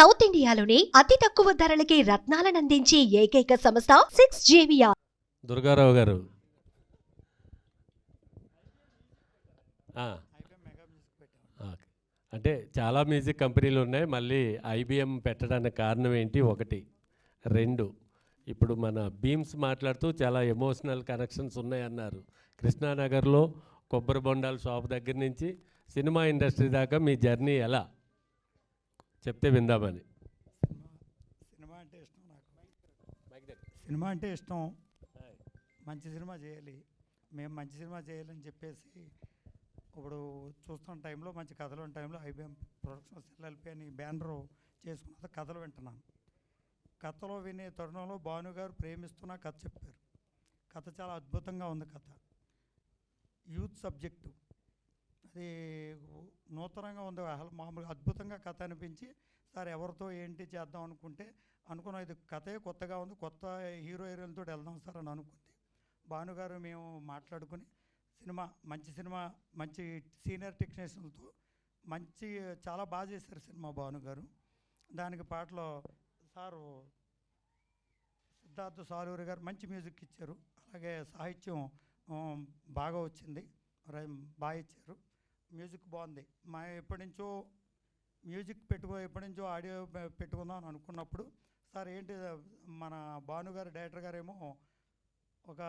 South ఇండియాలోని అతి తక్కువ ధరలకి రత్నాలనందించే ఏకైక సంస్థ 6JVR. దుర్గారావు గారు అంటే చాలా మ్యూజిక్ కంపెనీలు ఉన్నాయి. మళ్ళీ ఐబిఎం పెట్టడానికి కారణం ఏంటి? ఒకటి. రెండు, ఇప్పుడు మన బీమ్స్ మాట్లాడుతూ చాలా ఎమోషనల్ కనెక్షన్స్ ఉన్నాయన్నారు. కృష్ణానగర్లో కొబ్బరి బొండాల షాప్ దగ్గర నుంచి సినిమా ఇండస్ట్రీ దాకా మీ జర్నీ ఎలా చెప్తే విందామని. సినిమా అంటే ఇష్టం నాకు. సినిమా అంటే ఇష్టం. మంచి సినిమా చేయాలి, మేము మంచి సినిమా చేయాలని చెప్పేసి ఇప్పుడు చూస్తున్న టైంలో, మంచి కథలు ఉన్న టైంలో ఐబిఎం ప్రొడక్షన్స్ ఎల్ఎల్పి అని బ్యానరు చేసుకున్న కథలు వింటున్నాను. కథలో వినే తరుణంలో భానుగారు ప్రేమిస్తున్న కథ చెప్పారు. కథ చాలా అద్భుతంగా ఉంది. కథ యూత్ సబ్జెక్టు, అది నూతనంగా ఉంది. మామూలుగా అద్భుతంగా కథ అనిపించి, సార్ ఎవరితో ఏంటి చేద్దాం అనుకున్న ఇది కథే కొత్తగా ఉంది, కొత్త హీరో హీరోలతో వెళ్దాం సార్ అని అనుకుంది. భానుగారు మేము మాట్లాడుకుని సినిమా మంచి సీనియర్ టెక్నీషియన్లతో చాలా బాగా చేశారు సినిమా భానుగారు. దానికి పాటలో సారు సిద్ధార్థ సాలూరి గారు మంచి మ్యూజిక్ ఇచ్చారు. అలాగే సాహిత్యం బాగా వచ్చింది, బాగా ఇచ్చారు. మ్యూజిక్ బాగుంది. ఎప్పటి నుంచో ఆడియో పెట్టుకుందాం అని అనుకున్నప్పుడు, సార్ ఏంటి మన భానుగారు డైరెక్టర్ గారేమో ఒక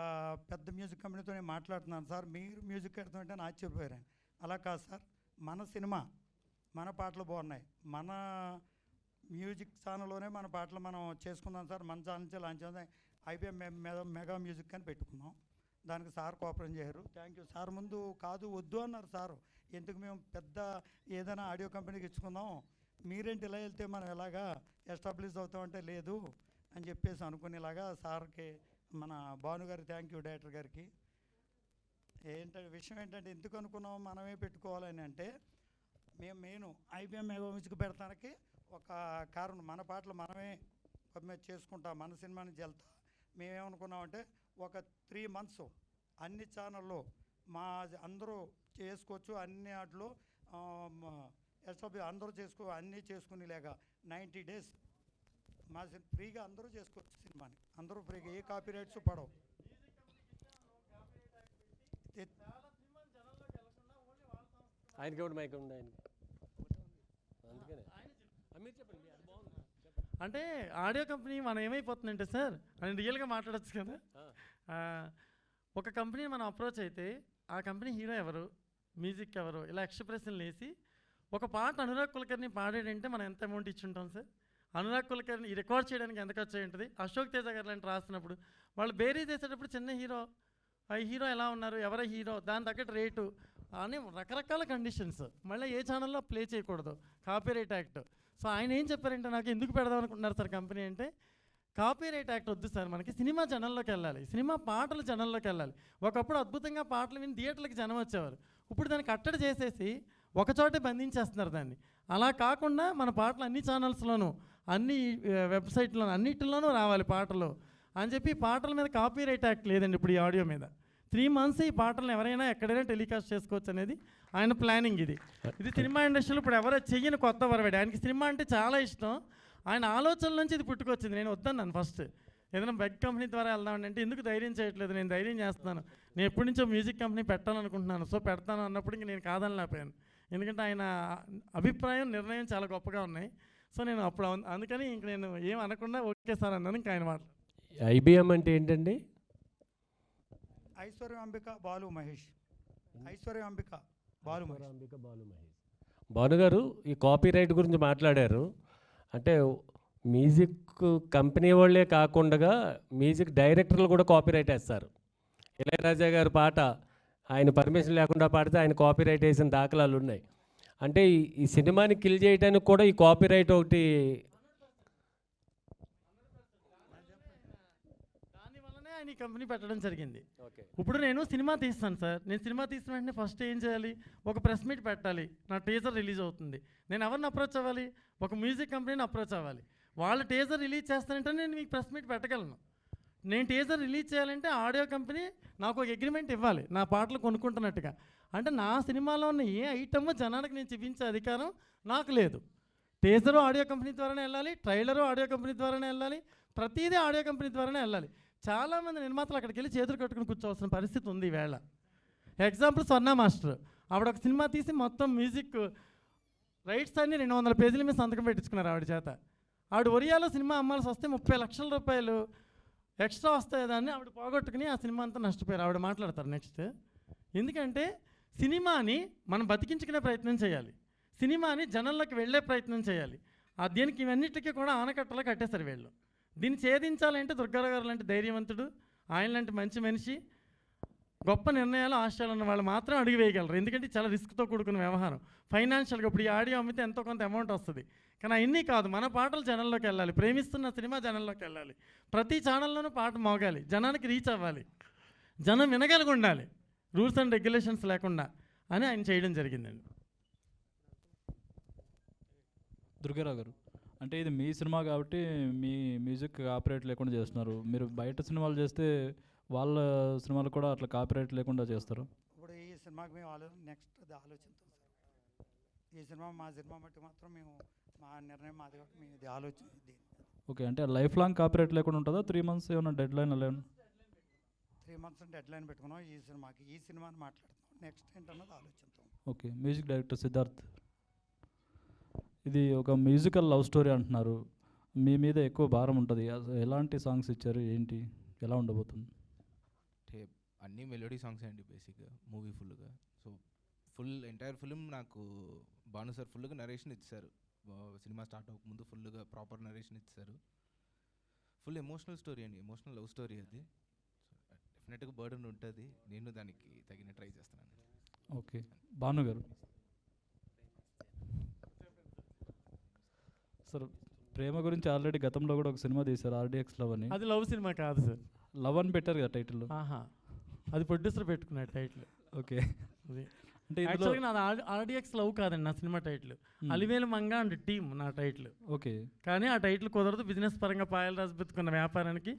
పెద్ద మ్యూజిక్ కంపెనీతో నేను మాట్లాడుతున్నాను సార్, మీరు మ్యూజిక్ పెడుతుంటే నేను ఆశ్చర్యపోయాను. అలా కాదు సార్, మన సినిమా మన పాటలు బాగున్నాయి, మన మ్యూజిక్ ఛానల్లోనే మన పాటలు మనం చేసుకుందాం సార్, మన ఛానల్ నుంచి లాంచ్ అవుతాయి, ఐబిఎం మెగా మ్యూజిక్ అని పెట్టుకున్నాం. దానికి సార్ కోఆపరేట్ చేశారు. Thank you sir. ముందు కాదు వద్దు అన్నారు సారు, ఎందుకు మేము పెద్ద ఏదైనా ఆడియో కంపెనీకి ఇచ్చుకుందాం, మీరేంటి ఇలా వెళ్తే మనం ఎలాగా ఎస్టాబ్లిష్ అవుతామంటే లేదు అని చెప్పేసి అనుకునేలాగా సార్కి, మన భానుగారి థ్యాంక్ యూ డైరెక్టర్ గారికి. విషయం ఏంటంటే ఎందుకు అనుకున్నాం మనమే పెట్టుకోవాలని అంటే, మేము మెయిన్ ఐబిఎం మెగా మ్యూజిక్ పెడతానికి ఒక కారణం, మన పాటలు మనమే చేసుకుంటాం, మన సినిమా నుంచి వెళ్తా. మేమేమనుకున్నామంటే ఒక 3 months అన్ని ఛానల్లో అందరూ చేసుకోవచ్చు, అన్ని వాటిలో అందరూ అన్నీ చేసుకునేలాగా 90 days ఫ్రీగా అందరూ చేసుకోవచ్చు సినిమాని, అందరూ ఫ్రీగా, ఏ కాపీ రైట్స్ పడవు. అంటే ఆడియో కంపెనీ మనం ఏమైపోతుందంటే సార్, అని రియల్గా మాట్లాడచ్చు కదా. ఒక కంపెనీ మనం అప్రోచ్ అయితే ఆ కంపెనీ హీరో ఎవరు, మ్యూజిక్ ఎవరు, ఇలా ఎక్స్ప్రెషన్లు వేసి ఒక పాట అనురాగ్ కులకర్ణి పాడాడంటే మనం ఎంత అమౌంట్ ఇచ్చుంటాం సార్. అనురాగ్ కులకర్ణి రికార్డ్ చేయడానికి ఎంత ఖర్చు అయి ఉంటుంది. అశోక్ తేజ గారు లాంటి రాస్తున్నప్పుడు వాళ్ళు బేరీ చేసేటప్పుడు చిన్న హీరో, ఆ హీరో ఎలా ఉన్నారు, ఎవరై హీరో, దాని తగ్గట్టు రేటు అని రకరకాల కండిషన్స్. మళ్ళీ ఏ ఛానల్లో ప్లే చేయకూడదు, కాపీరైట్ యాక్ట్. సో ఆయన ఏం చెప్పారంటే, నాకు ఎందుకు పెడదాం అనుకుంటున్నారు సార్ కంపెనీ అంటే, కాపీరైట్ యాక్ట్ వద్దు సార్, మనకి సినిమా జనంలోకి వెళ్ళాలి, సినిమా పాటలు జనంలోకి వెళ్ళాలి. ఒకప్పుడు అద్భుతంగా పాటలు విని థియేటర్లకు జనం వచ్చేవారు, ఇప్పుడు దాన్ని కట్టడి చేసేసి ఒకచోటే బంధించేస్తున్నారు దాన్ని. అలా కాకుండా మన పాటలు అన్ని ఛానల్స్లోనూ, అన్ని వెబ్సైట్లోనూ, అన్నిటిలోనూ రావాలి పాటలు అని చెప్పి, పాటల మీద కాపీరైట్ యాక్ట్ లేదండి ఇప్పుడు ఈ ఆడియో మీద. 3 months ఈ పాటలను ఎవరైనా ఎక్కడైనా టెలికాస్ట్ చేసుకోవచ్చు అనేది ఆయన ప్లానింగ్. ఇది సినిమా ఇండస్ట్రీలో ఇప్పుడు ఎవరో చెయ్యని కొత్త వరవాడు. ఆయనకి సినిమా అంటే చాలా ఇష్టం, ఆయన ఆలోచనల నుంచి ఇది పుట్టుకొచ్చింది. నేను వద్దన్నాను ఫస్ట్, ఏదైనా బెగ్ కంపెనీ ద్వారా వెళ్దామని అంటే, ఎందుకు ధైర్యం చేయట్లేదు, నేను ధైర్యం చేస్తున్నాను, నేను ఎప్పటి నుంచో మ్యూజిక్ కంపెనీ పెట్టాలనుకుంటున్నాను, సో పెడతాను అన్నప్పుడు ఇంక నేను కాదనలేకపోయాను. ఎందుకంటే ఆయన అభిప్రాయం, నిర్ణయం చాలా గొప్పగా ఉన్నాయి. సో నేను అప్పుడు అందుకని ఇంక నేను ఏం అనకుండా ఓకే సార్ అన్నాను. ఇంకా ఆయన మాట్లాడు. ఐబిఎం అంటే ఏంటండి? ఐశ్వర్యాంబిక బాలు మహేష్. ఐశ్వర్యాంబిక బాలు మహేష్. భానుగారు ఈ కాపీరైట్ గురించి మాట్లాడారు. అంటే మ్యూజిక్ కంపెనీ వాళ్ళే కాకుండా మ్యూజిక్ డైరెక్టర్లు కూడా కాపీరైట్ వేస్తారు. ఇళయరాజా గారి పాట ఆయన పర్మిషన్ లేకుండా పాడితే ఆయన కాపీరైట్ వేసిన దాఖలాలు ఉన్నాయి. అంటే ఈ సినిమాని కిల్ చేయడానికి కూడా ఈ కాపీరైట్ ఒకటి. దానివల్లనే ఆయన ఈ కంపెనీ పెట్టడం జరిగింది. ఇప్పుడు నేను సినిమా తీస్తాను సార్, నేను సినిమా తీసిన వెంటనే ఫస్ట్ ఏం చేయాలి, ఒక ప్రెస్ మీట్ పెట్టాలి, నా టీజర్ రిలీజ్ అవుతుంది. నేను ఎవరిని అప్రోచ్ అవ్వాలి, ఒక మ్యూజిక్ కంపెనీని అప్రోచ్ అవ్వాలి. వాళ్ళు టీజర్ రిలీజ్ చేస్తానంటే నేను మీకు ప్రెస్ మీట్ పెట్టగలను. నేను టీజర్ రిలీజ్ చేయాలంటే ఆడియో కంపెనీ నాకు ఒక అగ్రిమెంట్ ఇవ్వాలి, నా పాటలు కొనుక్కుంటున్నట్టుగా. అంటే నా సినిమాలో ఉన్న ఏ ఐటమ్ జనానికి నేను చూపించే అధికారం నాకు లేదు. టీజరు ఆడియో కంపెనీ ద్వారానే వెళ్ళాలి, ట్రైలరు ఆడియో కంపెనీ ద్వారానే వెళ్ళాలి, ప్రతిదీ ఆడియో కంపెనీ ద్వారానే వెళ్ళాలి. చాలామంది నిర్మాతలు అక్కడికి వెళ్ళి చేతులు కట్టుకుని కూర్చోవాల్సిన పరిస్థితి ఉంది ఈవేళ. ఎగ్జాంపుల్ స్వర్ణ మాస్టర్, ఆవిడ ఒక సినిమా తీసి మొత్తం మ్యూజిక్ రైట్స్ అన్ని 200 పేజీల మీద సంతకం పెట్టించుకున్నారు ఆవిడ చేత. ఆవిడ ఒరియాలో సినిమా అమ్మాల్సి వస్తే 30 లక్షల రూపాయలు ఎక్స్ట్రా వస్తాయి, దాన్ని ఆవిడ పోగొట్టుకుని ఆ సినిమా అంతా నష్టపోయారు. ఆవిడ మాట్లాడతారు నెక్స్ట్. ఎందుకంటే సినిమాని మనం బతికించుకునే ప్రయత్నం చేయాలి, సినిమాని జనంలోకి వెళ్ళే ప్రయత్నం చేయాలి. దీనికి ఇవన్నిటికీ కూడా ఆనకట్టలో కట్టేశారు వీళ్ళు. దీన్ని ఛేదించాలంటే దుర్గారావు గారు లాంటి ధైర్యవంతుడు, ఆయన లాంటి మంచి మనిషి, గొప్ప నిర్ణయాలు ఆశయాలు ఉన్న వాళ్ళు మాత్రం అడుగు వేయగలరు. ఎందుకంటే చాలా రిస్క్తో కూడుకున్న వ్యవహారం. ఫైనాన్షియల్గా ఇప్పుడు ఈ ఆడియో అమ్మితే ఎంతో కొంత అమౌంట్ వస్తుంది, కానీ అవన్నీ కాదు, మన పాటలు జనంలోకి వెళ్ళాలి, ప్రేమిస్తున్న సినిమా జనంలోకి వెళ్ళాలి, ప్రతి ఛానల్లోనూ పాట మోగాలి, జనానికి రీచ్ అవ్వాలి, జనం వినగలిగి ఉండాలి, రూల్స్ అండ్ రెగ్యులేషన్స్ లేకుండా అని ఆయన చేయడం జరిగిందండి. దుర్గారావు గారు, అంటే ఇది మీ సినిమా కాబట్టి మీ మ్యూజిక్ కాపీరైట్ లేకుండా చేస్తున్నారు. మీరు బయట సినిమాలు చేస్తే వాళ్ళ సినిమాలు కూడా అట్లా కాపీరైట్ లేకుండా చేస్తారు. ఇప్పుడు ఈ సినిమాకి మేము నెక్స్ట్ అది ఆలోచిస్తాం సార్. ఈ సినిమా మా సినిమా బట్టి మాత్రం మేము మా నిర్ణయం మాది కాబట్టి మేము ఇది ఆలోచన. ఓకే, అంటే లైఫ్ లాంగ్ కాపీరైట్ లేకుండా ఉంటుందా? 3 months ఏమైనా డెడ్ లైన్ అలా 3 months డెడ్ లైన్ పెట్టుకున్నాం ఈ సినిమాకి. ఈ సినిమాని మాట్లాడుతున్నాం, నెక్స్ట్ ఏంటన్నది ఆలోచిస్తాం. ఓకే, మ్యూజిక్ డైరెక్టర్ సిద్ధార్థ్, ఇది ఒక మ్యూజికల్ లవ్ స్టోరీ అంటున్నారు, మీ మీద ఎక్కువ భారం ఉంటుంది. ఎలాంటి సాంగ్స్ ఇచ్చారు, ఏంటి, ఎలా ఉండబోతుంది? అంటే అన్నీ మెలోడీ సాంగ్స్ అండి బేసిక్గా, మూవీ ఫుల్గా. సో ఎంటైర్ ఫిలిం నాకు భాను సార్ ఫుల్గా నరేషన్ ఇచ్చారు. సినిమా స్టార్ట్ అవ్వకముందు ఫుల్గా ప్రాపర్ నరేషన్ ఇచ్చారు. ఫుల్ ఎమోషనల్ స్టోరీ అండి, ఎమోషనల్ లవ్ స్టోరీ అది. డెఫినెట్గా బర్డన్ ఉంటుంది, నేను దానికి తగిన ట్రై చేస్తున్నాను. ఓకే, భాను గారు సార్, ప్రేమ గురించి ఆల్రెడీ గతంలో కూడా ఒక సినిమా తీశారు, RDX లవ్ అని. అది లవ్ సినిమా కాదు సార్, లవ్ అని పెట్టారు కదా టైటిల్. అది ప్రొడ్యూసర్ పెట్టుకున్నాడు టైటిల్. ఓకే, అది అంటే యాక్చువల్గా నాది RDX లవ్ కాదండి నా cinema title, Alivelu Manga and team నా టైటిల్. ఓకే, కానీ ఆ టైటిల్ కుదరదు, బిజినెస్ పరంగా పాయలు రాసి పెట్టుకున్న వ్యాపారానికి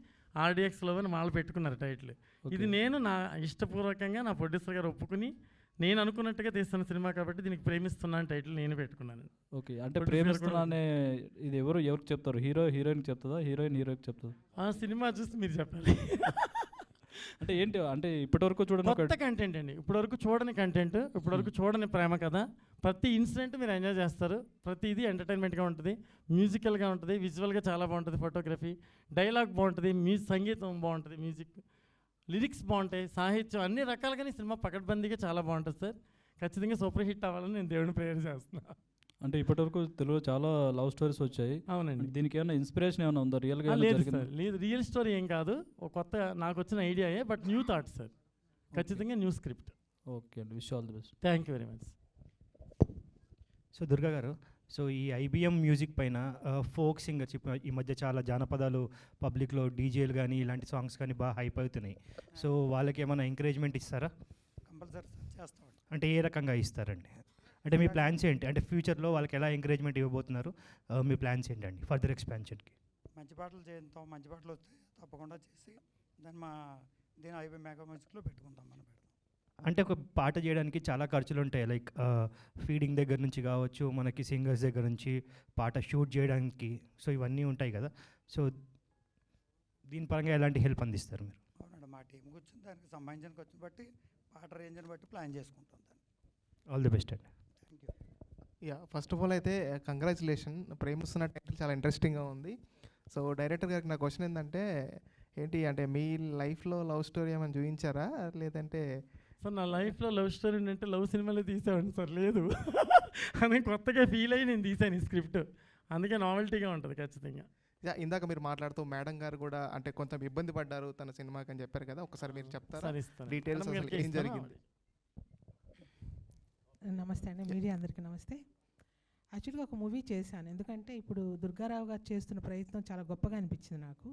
RDX లవ్ అని వాళ్ళు పెట్టుకున్నారు టైటిల్. ఇది నేను నా ఇష్టపూర్వకంగా నా ప్రొడ్యూసర్ గారు ఒప్పుకుని నేను అనుకున్నట్టుగా తీస్తున్న సినిమా కాబట్టి దీనికి ప్రేమిస్తున్నాను టైటిల్ నేను పెట్టుకున్నాను. ఓకే, అంటే ప్రేమిస్తున్నానే ఇది ఎవరికి చెప్తారు? హీరోయిన్కి చెప్తుందా, హీరోయిన్ హీరోకి చెప్తుందా? ఆ సినిమా చూసి మీరు చెప్పాలి. అంటే ఏంటి, అంటే ఇప్పటివరకు చూడండి కొత్త కంటెంట్ అండి, ఇప్పటివరకు చూడని కంటెంట్, ఇప్పటివరకు చూడని ప్రేమ కథ. ప్రతి ఇన్సిడెంట్ మీరు ఎంజాయ్ చేస్తారు, ప్రతిదీ ఎంటర్టైన్మెంట్గా ఉంటుంది, మ్యూజికల్గా ఉంటుంది, విజువల్గా చాలా బాగుంటుంది, ఫోటోగ్రఫీ, డైలాగ్ బాగుంటుంది, సంగీతం బాగుంటుంది, మ్యూజిక్ లిరిక్స్ బాగుంటాయి, సాహిత్యం అన్ని రకాలుగానే సినిమా పకడ్బందీగా చాలా బాగుంటుంది సార్. ఖచ్చితంగా సూపర్ హిట్ అవ్వాలని నేను దేవుని ప్రేయర్ చేస్తున్నాను. అంటే ఇప్పటివరకు తెలుగులో చాలా లవ్ స్టోరీస్ వచ్చాయి. అవునండి, దీనికి ఏమైనా ఇన్స్పిరేషన్ ఏమైనా ఉందా రియల్గా? లేదు సార్, లేదు, రియల్ స్టోరీ ఏం కాదు, ఒక కొత్త నాకు వచ్చిన ఐడియాయే, బట్ న్యూ థాట్ సార్, ఖచ్చితంగా న్యూ స్క్రిప్ట్. ఓకే అండి, wish all the best. Thank you very much. So Durga గారు, సో ఈ IBM మ్యూజిక్ పైన ఫోక్ సింగర్స్ ఈ మధ్య చాలా జానపదాలు పబ్లిక్లో డీజేలు కానీ ఇలాంటి సాంగ్స్ కానీ బాగా హైప్ అవుతున్నాయి. సో వాళ్ళకి ఏమైనా ఎంకరేజ్మెంట్ ఇస్తారా? కంపల్సరీ చేస్తామండి. అంటే ఏ రకంగా ఇస్తారండి? అంటే మీ ప్లాన్స్ ఏంటి, అంటే ఫ్యూచర్లో వాళ్ళకి ఎలా ఎంకరేజ్మెంట్ ఇవ్వబోతున్నారు, మీ ప్లాన్స్ ఏంటండి ఫర్దర్ ఎక్స్పాన్షన్కి? మంచి పాటలు చేద్దాం, మంచి పాటలు వస్తే తప్పకుండా చేసి దీని IBM మెగా మ్యూజిక్లో పెట్టుకుందాం, మనం పెడదాం. అంటే ఒక పాట చేయడానికి చాలా ఖర్చులు ఉంటాయి, లైక్ ఫీడింగ్ దగ్గర నుంచి కావచ్చు, మనకి సింగర్స్ దగ్గర నుంచి పాట షూట్ చేయడానికి, సో ఇవన్నీ ఉంటాయి కదా. సో దీని పరంగా ఎలాంటి హెల్ప్ అందిస్తారు మీరు? అవునండి, మా టీం కూర్చుని దానికి సంబంధించిన ఖర్చుని బట్టి పాట రేంజ్ని బట్టి ప్లాన్ చేసుకుంటాం దాన్ని. ఆల్ ది బెస్ట్ అండి. Thank you. Yeah, first of all అయితే కంగ్రాచులేషన్, ప్రేమిస్తున్న టైటిల్ చాలా ఇంట్రెస్టింగ్గా ఉంది. సో డైరెక్టర్ గారికి నా క్వశ్చన్ ఏంటంటే, ఏంటి అంటే మీ లైఫ్లో లవ్ స్టోరీ ఏమైనా చూపించారా, లేదంటే? సార్ నా లైఫ్లో లవ్ స్టోరీ అంటే లవ్ సినిమాలో తీసామండి సార్, లేదు అని కొత్తగా ఫీల్ అయ్యి నేను తీసాను ఈ స్క్రిప్ట్, అందుకే నావెల్టీగా ఉంటుంది ఖచ్చితంగా. ఇందాక మీరు మాట్లాడుతూ మేడం గారు కూడా అంటే కొంచెం ఇబ్బంది పడ్డారు తన సినిమాకి అని చెప్పారు కదా, ఒకసారి మీరు చెప్తారా డీటెయిల్స్, అసలు ఏం జరిగింది? నమస్తే అండి, మీడియా అందరికీ నమస్తే. యాక్చువల్గా ఒక మూవీ చేశాను, ఎందుకంటే ఇప్పుడు దుర్గారావు గారు చేస్తున్న ప్రయత్నం చాలా గొప్పగా అనిపించింది నాకు.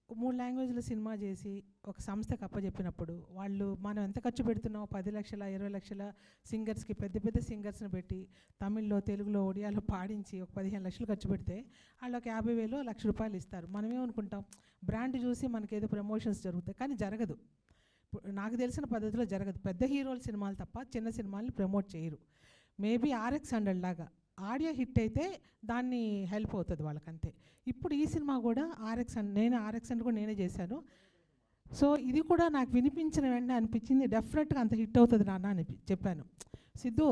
3 లాంగ్వేజ్లో సినిమా చేసి ఒక సంస్థకు అప్పచెప్పినప్పుడు వాళ్ళు మనం ఎంత ఖర్చు పెడుతున్నాం, 10 లక్షల 20 లక్షల సింగర్స్కి పెద్ద పెద్ద సింగర్స్ని పెట్టి తమిళ్లో, తెలుగులో, ఒడియాలో పాడించి ఒక 15 లక్షలు ఖర్చు పెడితే వాళ్ళు ఒక 50,000 1,00,000 రూపాయలు ఇస్తారు. మనమేమనుకుంటాం, బ్రాండ్ చూసి మనకేదో ప్రమోషన్స్ జరుగుతాయి, కానీ జరగదు. నాకు తెలిసిన పద్ధతిలో జరగదు. పెద్ద హీరోల సినిమాలు తప్ప చిన్న సినిమాల్ని ప్రమోట్ చేయరు. మేబీ RX 100 లాగా ఆడియో హిట్ అయితే దాన్ని హెల్ప్ అవుతుంది వాళ్ళకంతే. ఇప్పుడు ఈ సినిమా కూడా ఆర్ఎక్స్ అంటే కూడా నేనే చేశాను. సో ఇది కూడా నాకు వినిపించిన వెంటనే అనిపించింది డెఫినెట్గా అంత హిట్ అవుతుంది నాన్న అని చెప్పాను. సిద్ధు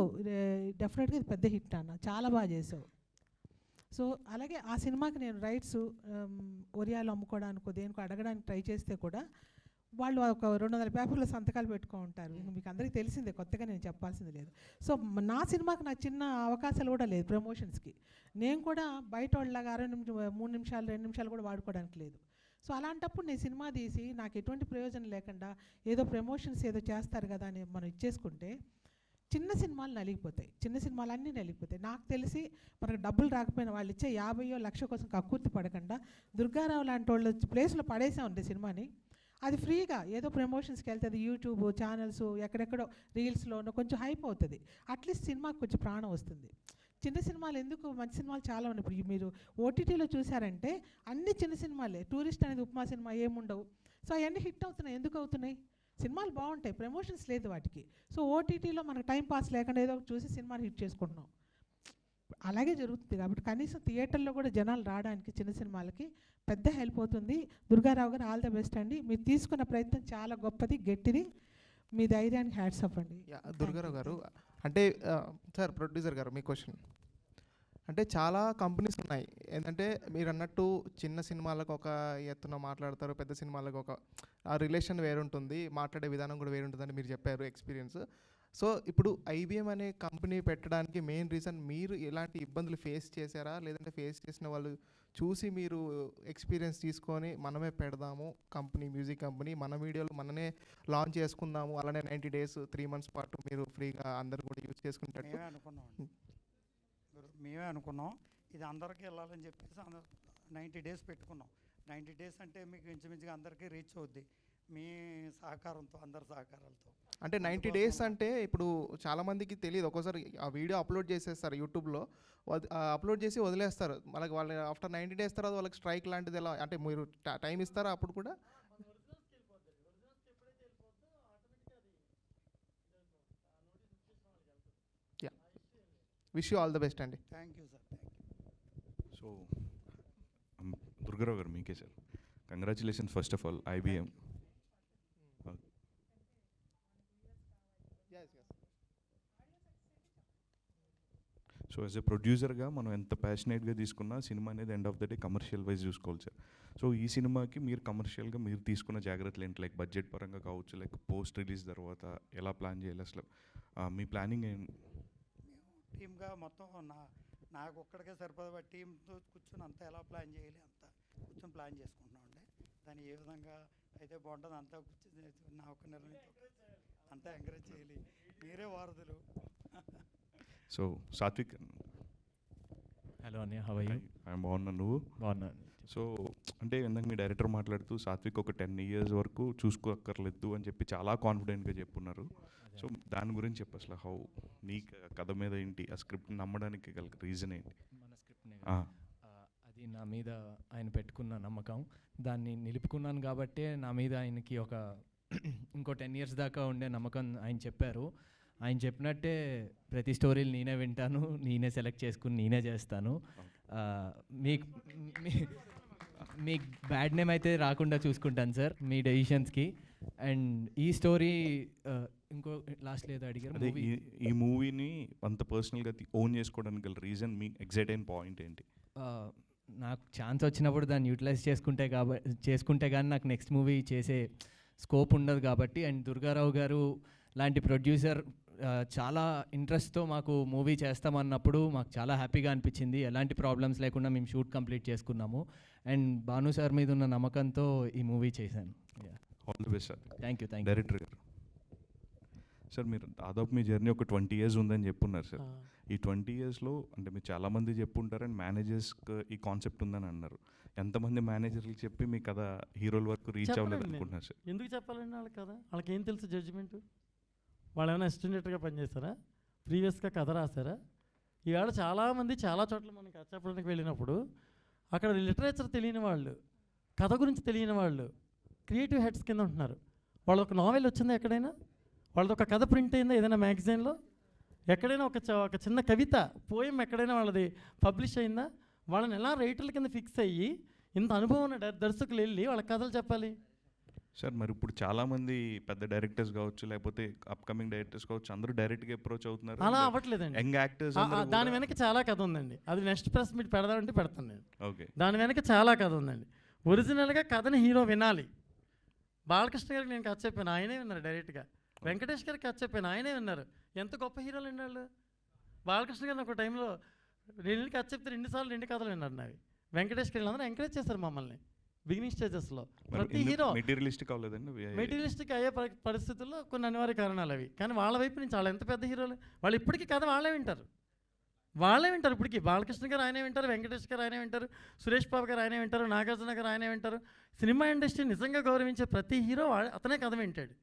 డెఫినెట్గా ఇది పెద్ద హిట్ అన్న, చాలా బాగా చేసావు. సో అలాగే ఆ సినిమాకి నేను రైట్స్ ఒరియాలో అమ్ముకోవడానికో దేనికో అడగడానికి ట్రై చేస్తే కూడా వాళ్ళు ఒక 200 పేపర్లో సంతకాలు పెట్టుకో ఉంటారు. మీకు అందరికీ తెలిసిందే, కొత్తగా నేను చెప్పాల్సింది లేదు. సో నా సినిమాకి నాకు చిన్న అవకాశాలు కూడా లేదు ప్రమోషన్స్కి. నేను కూడా బయట వాళ్ళలాగా 3 నిమిషాలు 2 నిమిషాలు కూడా వాడుకోవడానికి లేదు. సో అలాంటప్పుడు నేను సినిమా తీసి నాకు ఎటువంటి ప్రయోజనం లేకుండా ఏదో ప్రమోషన్స్ ఏదో చేస్తారు కదా అని మనం ఇచ్చేసుకుంటే చిన్న సినిమాలు నలిగిపోతాయి, చిన్న సినిమాలు అన్నీ నలిగిపోతాయి. నాకు తెలిసి మనకు డబ్బులు రాకపోయినా వాళ్ళు ఇచ్చే 50 లక్ష కోసం కక్కుర్తి పడకుండా దుర్గారావు లాంటి వాళ్ళ ప్లేస్లో పడేసామండి సినిమాని. అది ఫ్రీగా ఏదో ప్రమోషన్స్కి వెళ్తుంది, యూట్యూబ్ ఛానల్స్ ఎక్కడెక్కడో రీల్స్లోనో కొంచెం హైప్ అవుతుంది. అట్లీస్ట్ సినిమాకి కొంచెం ప్రాణం వస్తుంది. చిన్న సినిమాలు ఎందుకు, మంచి సినిమాలు చాలా ఉన్నాయి. ఇప్పుడు మీరు ఓటీటీలో చూసారంటే అన్ని చిన్న సినిమాలే. టూరిస్ట్ అనేది ఉప్మా సినిమా ఏముండవు. సో అవన్నీ హిట్ అవుతున్నాయి. ఎందుకు అవుతున్నాయి? సినిమాలు బాగుంటాయి, ప్రమోషన్స్ లేదు వాటికి. సో ఓటీటీలో మనకు టైం పాస్ లేకుండా ఏదో ఒకటి చూసి సినిమాని హిట్ చేసుకుంటున్నాం. అలాగే జరుగుతుంది. కాబట్టి కనీసం థియేటర్లో కూడా జనాలు రావడానికి చిన్న సినిమాలకి పెద్ద హెల్ప్ అవుతుంది. దుర్గారావు గారు ఆల్ ద బెస్ట్ అండి. మీరు తీసుకున్న ప్రయత్నం చాలా గొప్పది, గట్టిది. మీ ధైర్యానికి హ్యాట్స్ ఆఫ్ అండి. దుర్గారావు గారు అంటే సార్ ప్రొడ్యూసర్ గారు మీ క్వశ్చన్ అంటే చాలా కంపెనీస్ ఉన్నాయి. ఏంటంటే మీరు అన్నట్టు చిన్న సినిమాలకు ఒక ఎత్తున మాట్లాడతారు, పెద్ద సినిమాలకు ఒక ఆ రిలేషన్ వేరుంటుంది, మాట్లాడే విధానం కూడా వేరుంటుందని మీరు చెప్పారు ఎక్స్పీరియన్స్. సో ఇప్పుడు ఐబిఎం అనే కంపెనీ పెట్టడానికి మెయిన్ రీజన్ మీరు ఎలాంటి ఇబ్బందులు ఫేస్ చేశారా, లేదంటే ఫేస్ చేసిన వాళ్ళు చూసి మీరు ఎక్స్పీరియన్స్ తీసుకొని మనమే పెడదాము కంపెనీ, మ్యూజిక్ కంపెనీ, మన వీడియోలు మననే లాంచ్ చేసుకుందాము, అలానే 90 days 3 months పాటు మీరు ఫ్రీగా అందరు కూడా యూజ్ చేసుకుంటారు? మేమే అనుకున్నాం ఇది అందరికీ వెళ్ళాలని చెప్పేసి 90 days పెట్టుకున్నాం. 90 days అంటే మీకు ఇంచుమించుగా అందరికీ రీచ్ అవుద్ది మీ సహకారంతో, అందరి సహకారాలతో. అంటే 90 days అంటే ఇప్పుడు చాలామందికి తెలియదు. ఒక్కోసారి ఆ వీడియో అప్లోడ్ చేసేస్తారు యూట్యూబ్లో, అప్లోడ్ చేసి వదిలేస్తారు. వాళ్ళకి వాళ్ళు ఆఫ్టర్ 90 days తర్వాత వాళ్ళకి స్ట్రైక్ లాంటిది ఎలా అంటే మీరు టైం ఇస్తారా అప్పుడు కూడా? Wish you all the best అండి. Thank you sir. So Durgarao గారు మీకే sir congratulations first of all IBM. So as a ప్రొడ్యూసర్గా మనం ఎంత ప్యాషనేట్గా తీసుకున్నా సినిమా అనేది end of the day commercial wise చూసుకోవాలి సార్. సో ఈ సినిమాకి మీరు కమర్షియల్గా మీరు తీసుకున్న జాగ్రత్తలు ఏంటి, లైక్ బడ్జెట్ పరంగా కావచ్చు, లైక్ పోస్ట్ రిలీజ్ తర్వాత ఎలా ప్లాన్ చేయాలి, అసలు మీ ప్లానింగ్ ఏంటి? టీమ్గా మొత్తం నాకు ఒక్కడికే సరిపడా టీంతో కూర్చొని అంతా ఎలా ప్లాన్ చేయాలి అంతా కూర్చొని ప్లాన్ చేసుకుంటున్నామండి. దాన్ని ఏ విధంగా అయితే బాగుంటుందో అంతా కూర్చొని నా ఒక్క నిర్ణయంతో అంతా ఎంకరేజ్ చేయాలి. మీరే వారధులు. సో సాత్విక్. హలో అన్నయ్య, హౌ ఆర్ యు? ఐఎమ్ బాగున్నా, నువ్వు? బాగున్నాను. సో అంటే ఇందాక మీ డైరెక్టర్ మాట్లాడుతూ సాత్విక్ ఒక 10 years వరకు చూసుకోక్కర్లేదు అని చెప్పి చాలా కాన్ఫిడెంట్గా చెప్పున్నారు. సో దాని గురించి చెప్పు, అసలు హౌ నీ కథ మీద ఏంటి, ఆ స్క్రిప్ట్ నమ్మడానికి గల రీజన్ ఏంటి? మన స్క్రిప్ట్ని అది నా మీద ఆయన పెట్టుకున్న నమ్మకం, దాన్ని నిలుపుకున్నాను కాబట్టే నా మీద ఆయనకి ఒక ఇంకో 10 years దాకా ఉండే నమ్మకం ఆయన చెప్పారు. ఆయన చెప్పినట్టే ప్రతి స్టోరీలు నేనే వింటాను, నేనే సెలెక్ట్ చేసుకుని నేనే చేస్తాను. మీకు బ్యాడ్ నేమ్ అయితే రాకుండా చూసుకుంటాను సార్ మీ డెసిషన్స్కి. అండ్ ఈ స్టోరీ ఇంకో లాస్ట్ ఏదో అడిగారు, అదే ఈ మూవీని అంత పర్సనల్గా ఓన్ చేసుకోవడానికి గల రీజన్, మీ ఎగ్జైట్ అయిన పాయింట్ ఏంటి? నాకు ఛాన్స్ వచ్చినప్పుడు దాన్ని యూటిలైజ్ చేసుకుంటే కానీ నాకు నెక్స్ట్ మూవీ చేసే స్కోప్ ఉండదు కాబట్టి. అండ్ దుర్గారావు గారు లాంటి ప్రొడ్యూసర్ చాలా ఇంట్రెస్ట్తో మాకు మూవీ చేస్తామన్నప్పుడు మాకు చాలా హ్యాపీగా అనిపించింది. ఎలాంటి ప్రాబ్లమ్స్ లేకుండా మేము షూట్ కంప్లీట్ చేసుకున్నాము. అండ్ భాను సార్ మీద ఉన్న నమ్మకంతో ఈ మూవీ చేశాను. All the best sir. Thank you. Director గారు సార్, మీరు దాదాపు మీ జర్నీ ఒక 20 years ఉందని చెప్పున్నారు సార్. ఈ 20 yearsలో అంటే మీరు చాలామంది చెప్పుంటారు అండ్ మేనేజర్స్కి ఈ కాన్సెప్ట్ ఉందని అన్నారు. ఎంతమంది మేనేజర్లు చెప్పి మీ కథ హీరోల వరకు రీచ్ అవ్వలేదు అనుకుంటున్నారు సార్? ఎందుకు చెప్పాలండి వాళ్ళకి కదా? వాళ్ళకి ఏం తెలుసు జడ్జిమెంట్? వాళ్ళు ఏమైనా అసిస్టెంట్గా పనిచేస్తారా? ప్రీవియస్గా కథ రాశారా? ఈవేళ చాలామంది చాలా చోట్ల మనం కథ చెప్పడానికి వెళ్ళినప్పుడు అక్కడ లిటరేచర్ తెలియని వాళ్ళు, కథ గురించి తెలియని వాళ్ళు క్రియేటివ్ హెడ్స్ కింద ఉంటున్నారు. వాళ్ళొక నావెల్ వచ్చిందా ఎక్కడైనా? వాళ్ళది ఒక కథ ప్రింట్ అయిందా ఏదైనా మ్యాగజైన్లో? ఎక్కడైనా ఒక చిన్న కవిత పోయం ఎక్కడైనా వాళ్ళది పబ్లిష్ అయిందా? వాళ్ళని ఎలా రైటర్ల కింద ఫిక్స్ అయ్యి ఇంత అనుభవం ఉన్న దర్శకులు వెళ్ళి వాళ్ళ కథలు చెప్పాలి? సార్ మరి ఇప్పుడు చాలామంది పెద్ద డైరెక్టర్స్ కావచ్చు, లేకపోతే అప్కమింగ్ డైరెక్టర్స్ కావచ్చు, అందరూ డైరెక్ట్గా అప్రోచ్ అవుతున్నారు. అలా అవ్వట్లేదండి. యంగ్ యాక్టర్స్ దాని వెనక చాలా కథ ఉందండి. అది నెక్స్ట్ ప్రెస్ మీట్ పెడదామంటే పెడతాను నేను. ఓకే. దాని వెనక చాలా కథ ఉందండి. ఒరిజినల్గా కథని హీరో వినాలి. బాలకృష్ణ గారికి నేను కథ చెప్పాను, ఆయనే విన్నారు డైరెక్ట్గా. వెంకటేష్ గారికి కథ చెప్పాను, ఆయనే విన్నారు. ఎంత గొప్ప హీరోలు అండి వాళ్ళు. బాలకృష్ణ గారిని ఒక టైంలో 2 కథ చెప్తే 2 సార్లు 2 కథలు విన్నారు నావి. వెంకటేష్ గారు అందరూ ఎంకరేజ్ చేశారు మమ్మల్ని బిగినింగ్ స్టేజెస్లో. ప్రతి హీరో మెటీరియలిస్టిక్ అవ్వలేదండి. మెటీరియలిస్టిక్ అయ్యే పరిస్థితుల్లో కొన్ని అనివార్య కారణాలు అవి. కానీ వాళ్ళ వైపు నుంచి వాళ్ళు ఎంత పెద్ద హీరోలు, వాళ్ళు ఇప్పటికీ కథ వాళ్ళే వింటారు ఇప్పటికీ. బాలకృష్ణ గారు ఆయనే వింటారు, వెంకటేష్ గారు ఆయనే వింటారు, సురేష్ బాబు గారు ఆయనే వింటారు, నాగార్జున గారు ఆయనే వింటారు. సినిమా ఇండస్ట్రీ నిజంగా గౌరవించే ప్రతి హీరో అతనే కథ వింటాడు.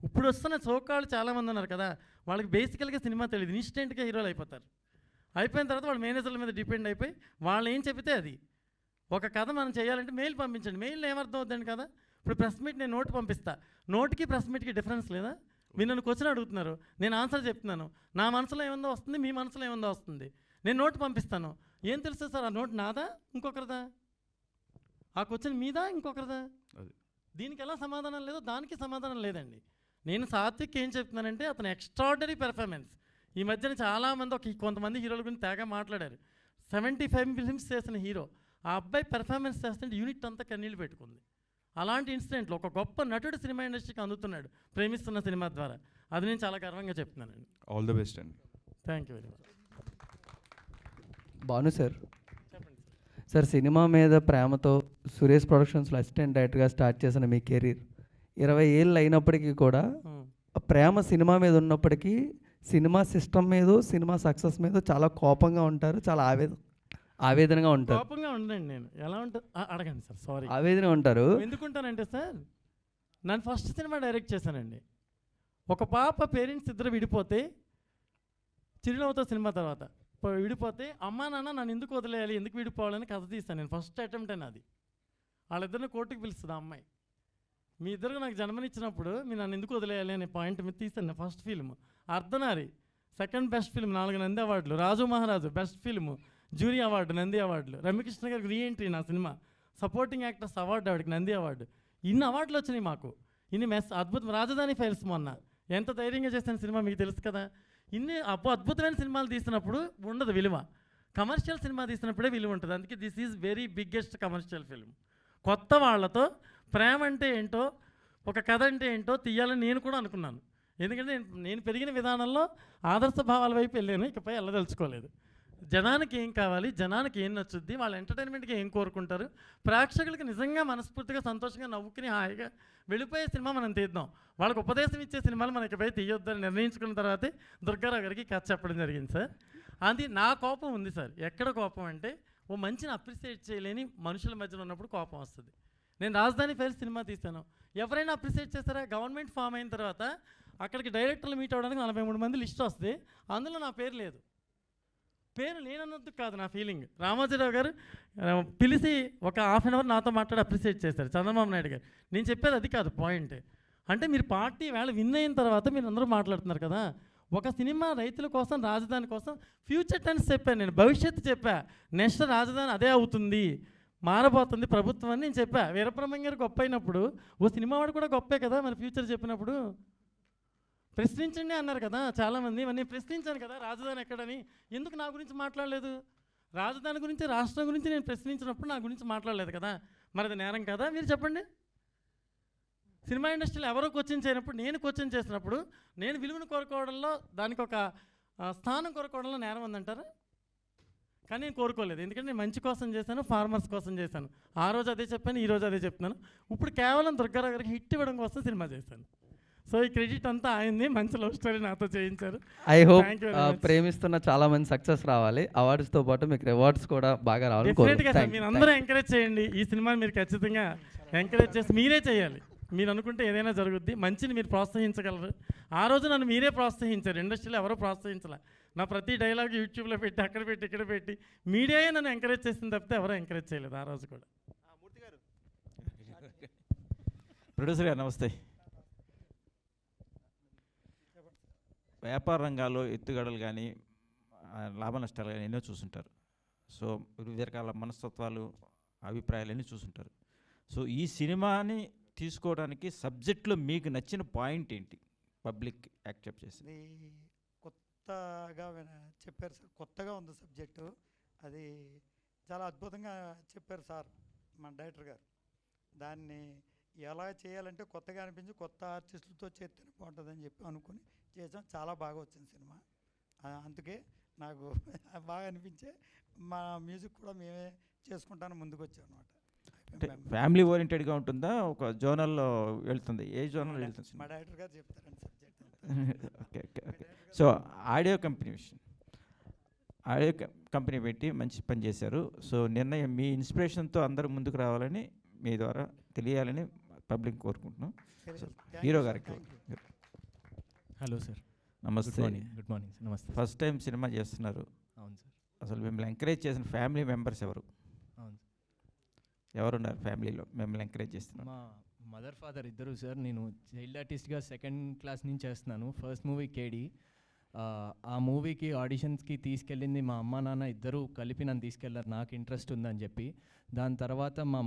ఇప్పుడు వస్తున్న చౌకాళ్ళు చాలామంది ఉన్నారు కదా, వాళ్ళకి బేసికల్గా సినిమా తెలియదు, ఇన్స్టెంట్గా హీరోలు అయిపోతారు. అయిపోయిన తర్వాత వాళ్ళు మేనేజర్ల మీద డిపెండ్ అయిపోయి వాళ్ళు ఏం చెబితే అది. ఒక కథ మనం చేయాలంటే మెయిల్ పంపించండి. మెయిల్లో ఏమర్థం అవుతుందండి కదా. ఇప్పుడు ప్రెస్ మీట్ నేను నోట్ పంపిస్తా, నోట్కి ప్రెస్ మీట్కి డిఫరెన్స్ లేదా? మీరు నన్ను క్వశ్చన్ అడుగుతున్నారు, నేను ఆన్సర్ చెప్తున్నాను. నా మనసులో ఏముందో వస్తుంది, మీ మనసులో ఏముందో వస్తుంది. నేను నోట్ పంపిస్తాను, ఏం తెలుసు సార్ ఆ నోట్ నాదా ఇంకొకరిదా? ఆ క్వశ్చన్ మీదా ఇంకొకరిదా? దీనికి ఎలా సమాధానం లేదో దానికి సమాధానం లేదండి. నేను సాత్విక్ ఏం చెప్తున్నానంటే అతను ఎక్స్ట్రాడినరీ పెర్ఫార్మెన్స్. ఈ మధ్యన చాలామంది కొంతమంది హీరోల గురించి తెగ మాట్లాడారు. 75 ఫిల్మ్స్ చేసిన హీరో, ఆ అబ్బాయి పెర్ఫార్మెన్స్ చేస్తుంటే యూనిట్ అంతా కన్నీళ్ళు పెట్టుకుంది. అలాంటి ఇన్సిడెంట్లో ఒక గొప్ప నటుడు సినిమా ఇండస్ట్రీకి అందుతున్నాడు ప్రేమిస్తున్న సినిమా ద్వారా. అది నేను చాలా గర్వంగా చెప్తున్నానండి. ఆల్ ద బెస్ట్ అండి. Thank you very much. Bhanu sir, sir cinema మీద ప్రేమతో సురేష్ ప్రొడక్షన్స్లో అసిస్టెంట్ డైరెక్టర్గా స్టార్ట్ చేసిన మీ కెరీర్ 20 ఏళ్ళు అయినప్పటికీ కూడా ప్రేమ సినిమా మీద ఉన్నప్పటికీ సినిమా సిస్టమ్ మీద, సినిమా సక్సెస్ మీద చాలా కోపంగా ఉంటారు, చాలా ఆవేదనగా ఉంటారు. కోపంగా ఉండండి. నేను ఎలా ఉంటా అడగండి సార్. సారీ, ఆవేదన ఉంటారు. ఎందుకుంటానంటే సార్, నేను ఫస్ట్ సినిమా డైరెక్ట్ చేశానండి. ఒక పాప పేరెంట్స్ ఇద్దరు విడిపోతే, చిరునవ్వుతో సినిమా తర్వాత విడిపోతే అమ్మా నాన్న నన్ను ఎందుకు వదిలేయాలి, ఎందుకు విడిపోవాలని కథ తీస్తాను నేను. ఫస్ట్ అటెంప్ట్ అని అది. వాళ్ళిద్దరిని కోర్టుకు పిలుస్తుంది ఆ అమ్మాయి. మీ ఇద్దరు నాకు జన్మనిచ్చినప్పుడు మీరు నన్ను ఎందుకు వదిలేయాలి అనే పాయింట్ మీద తీస్తాను నేను first film. అర్ధనారి second best film, 4 Nandi అవార్డులు. రాజు మహారాజు best film, jury award, Nandi అవార్డులు. రమ్యకృష్ణ గారికి రీఎంట్రీ నా సినిమా, సపోర్టింగ్ యాక్టర్స్ అవార్డు, ఆవిడకి నంది అవార్డు. ఇన్ని అవార్డులు వచ్చినాయి మాకు. ఇన్ని అద్భుతం. రాజధాని ఫైల్స్ మొన్న ఎంత ధైర్యంగా చేసిన సినిమా మీకు తెలుసు కదా. ఇన్ని అద్భుతమైన సినిమాలు తీసినప్పుడు ఉండదు విలువ, కమర్షియల్ సినిమా తీసినప్పుడే విలువ ఉంటుంది. అందుకే this is very biggest commercial film. కొత్త వాళ్ళతో ప్రేమ అంటే ఏంటో, ఒక కథ అంటే ఏంటో తీయాలని నేను కూడా అనుకున్నాను. ఎందుకంటే నేను పెరిగిన విధానంలో ఆదర్శ భావాల వైపు వెళ్ళాను, ఇకపై వెళ్ళదలుచుకోలేదు. జనానికి ఏం కావాలి, జనానికి ఏం నచ్చుద్ది, వాళ్ళ ఎంటర్టైన్మెంట్కి ఏం కోరుకుంటారు, ప్రేక్షకులకి నిజంగా మనస్ఫూర్తిగా సంతోషంగా నవ్వుకుని హాయిగా వెళ్ళిపోయే సినిమా మనం తీద్దాం. వాళ్ళకి ఉపదేశం ఇచ్చే సినిమాలు మనం ఇకపై తీయొద్దని నిర్ణయించుకున్న తర్వాతే దుర్గారావు గారికి కథ చెప్పడం జరిగింది సార్. అది నా కోపం ఉంది సార్. ఎక్కడ కోపం అంటే, ఓ మంచిని అప్రిషియేట్ చేయలేని మనుషుల మధ్యలో ఉన్నప్పుడు కోపం వస్తుంది. నేను రాజధాని ఫైల్స్ సినిమా తీశాను, ఎవరైనా అప్రిషియేట్ చేస్తారా? గవర్నమెంట్ ఫామ్ అయిన తర్వాత అక్కడికి డైరెక్టర్లు మీట్ అవ్వడానికి 43 మంది లిస్ట్ వస్తే అందులో నా పేరు లేదు. పేరు లేనన్నందుకు కాదు నా ఫీలింగ్. రామోజీరావు గారు పిలిచి ఒక హాఫ్ అన్ అవర్ నాతో మాట్లాడి అప్రిషియేట్ చేశారు, చంద్రబాబు నాయుడు గారు. నేను చెప్పేది అది కాదు పాయింట్. అంటే మీరు పార్టీ వేళ విన్ అయిన తర్వాత మీరు అందరూ మాట్లాడుతున్నారు కదా. ఒక సినిమా రైతుల కోసం, రాజధాని కోసం ఫ్యూచర్ టెన్స్ చెప్పాను నేను, భవిష్యత్తు చెప్పా. నెక్స్ట్ రాజధాని అదే అవుతుంది, మారబోతుంది ప్రభుత్వం అని నేను చెప్పా. వీరబ్రహ్మం గారు గొప్ప అయినప్పుడు ఓ సినిమా వాడు కూడా గొప్పే కదా మరి ఫ్యూచర్ చెప్పినప్పుడు. ప్రశ్నించండి అన్నారు కదా చాలామంది, మరి నేను ప్రశ్నించాను కదా రాజధాని ఎక్కడని. ఎందుకు నా గురించి మాట్లాడలేదు? రాజధాని గురించి, రాష్ట్రం గురించి నేను ప్రశ్నించినప్పుడు నా గురించి మాట్లాడలేదు కదా. మరి అది నేరం కదా? మీరు చెప్పండి. సినిమా ఇండస్ట్రీలో ఎవరో క్వశ్చన్ చేయనప్పుడు నేను క్వశ్చన్ చేసినప్పుడు నేను విలువను కోరుకోవడంలో, దానికి ఒక స్థానం కోరుకోవడంలో నేరం ఉందంటారా? కానీ నేను కోరుకోలేదు, ఎందుకంటే నేను మంచి కోసం చేశాను, ఫార్మర్స్ కోసం చేశాను. ఆ రోజు అదే చెప్పాను, ఈ రోజు అదే చెప్తున్నాను. ఇప్పుడు కేవలం దుర్గారావు గారికి హిట్ ఇవ్వడం కోసం సినిమా చేశాను. సో ఈ క్రెడిట్ అంతా ఆయన్ని, మంచి లవ్ స్టోరీ నాతో చేయించారు. ఐ హోప్ ప్రేమిస్తున్న చాలా మంది సక్సెస్ రావాలి, అవార్డ్స్తో పాటు మీకు రివార్డ్స్ కూడా బాగా రావాలి. డెఫినెట్గా సార్, మీరు అందరూ ఎంకరేజ్ చేయండి. ఈ సినిమాని మీరు ఖచ్చితంగా ఎంకరేజ్ చేసి మీరే చేయాలి. మీరు అనుకుంటే ఏదైనా జరుగుద్ది. మంచిని మీరు ప్రోత్సహించగలరు. ఆ రోజు నన్ను మీరే ప్రోత్సహించారు, ఇండస్ట్రీలో ఎవరో ప్రోత్సహించాల. నా ప్రతి డైలాగ్ యూట్యూబ్లో పెట్టి, అక్కడ పెట్టి, ఇక్కడ పెట్టి మీడియాయే నన్ను ఎంకరేజ్ చేసిన తప్పితే ఎవరో ఎంకరేజ్ చేయలేదు ఆ రోజు కూడా. ప్రొడ్యూసర్ గారు నమస్తే. వ్యాపార రంగాల్లో ఎత్తుగడలు కానీ లాభ నష్టాలు కానీ ఎన్నో చూసుంటారు. సో వివిధ రకాల మనస్తత్వాలు, అభిప్రాయాలన్నీ చూసుంటారు. సో ఈ సినిమాని తీసుకోవడానికి సబ్జెక్ట్లో మీకు నచ్చిన పాయింట్ ఏంటి? పబ్లిక్ యాక్సెప్ట్ చేసి అది కొత్తగా చెప్పారు సార్, కొత్తగా ఉంది సబ్జెక్టు. అది చాలా అద్భుతంగా చెప్పారు సార్ మన డైరెక్టర్ గారు. దాన్ని ఎలా చేయాలంటే కొత్తగా అనిపించి కొత్త ఆర్టిస్టులతో చేస్తేనే బాగుంటుందని చెప్పి అనుకుని చేసాం. చాలా బాగా వచ్చింది సినిమా. అందుకే నాకు బాగా అనిపించే మా మ్యూజిక్ కూడా మేమే చేసుకుంటాను ముందుకు వచ్చాం అనమాట. అంటే ఫ్యామిలీ ఓరియంటెడ్గా ఉంటుందా, ఒక జోనల్లో వెళ్తుంది? ఏ జోనల్ వెళ్తుంది? మా డైరెక్టర్ గారు చెప్తారండి subject. Okay okay okay. So audio company విషయం, ఆడియో కంపెనీ పెట్టి మంచి పని చేశారు. సో నిర్ణయం మీ ఇన్స్పిరేషన్తో అందరూ ముందుకు రావాలని మీ ద్వారా తెలియాలని పబ్లిక్ కోరుకుంటున్నాం. సో హీరో గారికి హలో సార్. నమస్తే. Good morning sir. నమస్తే. ఫస్ట్ టైం సినిమా చేస్తున్నారు. అవును సార్. అసలు మిమ్మల్ని ఎంకరేజ్ చేసిన ఫ్యామిలీ మెంబర్స్ ఎవరు? అవును సార్. ఎవరున్నారు ఫ్యామిలీలో మిమ్మల్ని ఎంకరేజ్ చేస్తున్నారు? మా మదర్ ఫాదర్ ఇద్దరు సార్. నేను చైల్డ్ ఆర్టిస్ట్గా 2nd క్లాస్ నుంచి చేస్తున్నాను. ఫస్ట్ మూవీ కేడి. ఆ మూవీకి ఆడిషన్స్కి తీసుకెళ్ళింది మా అమ్మ నాన్న ఇద్దరు కలిపి నన్ను తీసుకెళ్ళారు, నాకు ఇంట్రెస్ట్ ఉందని చెప్పి. దాని తర్వాత మా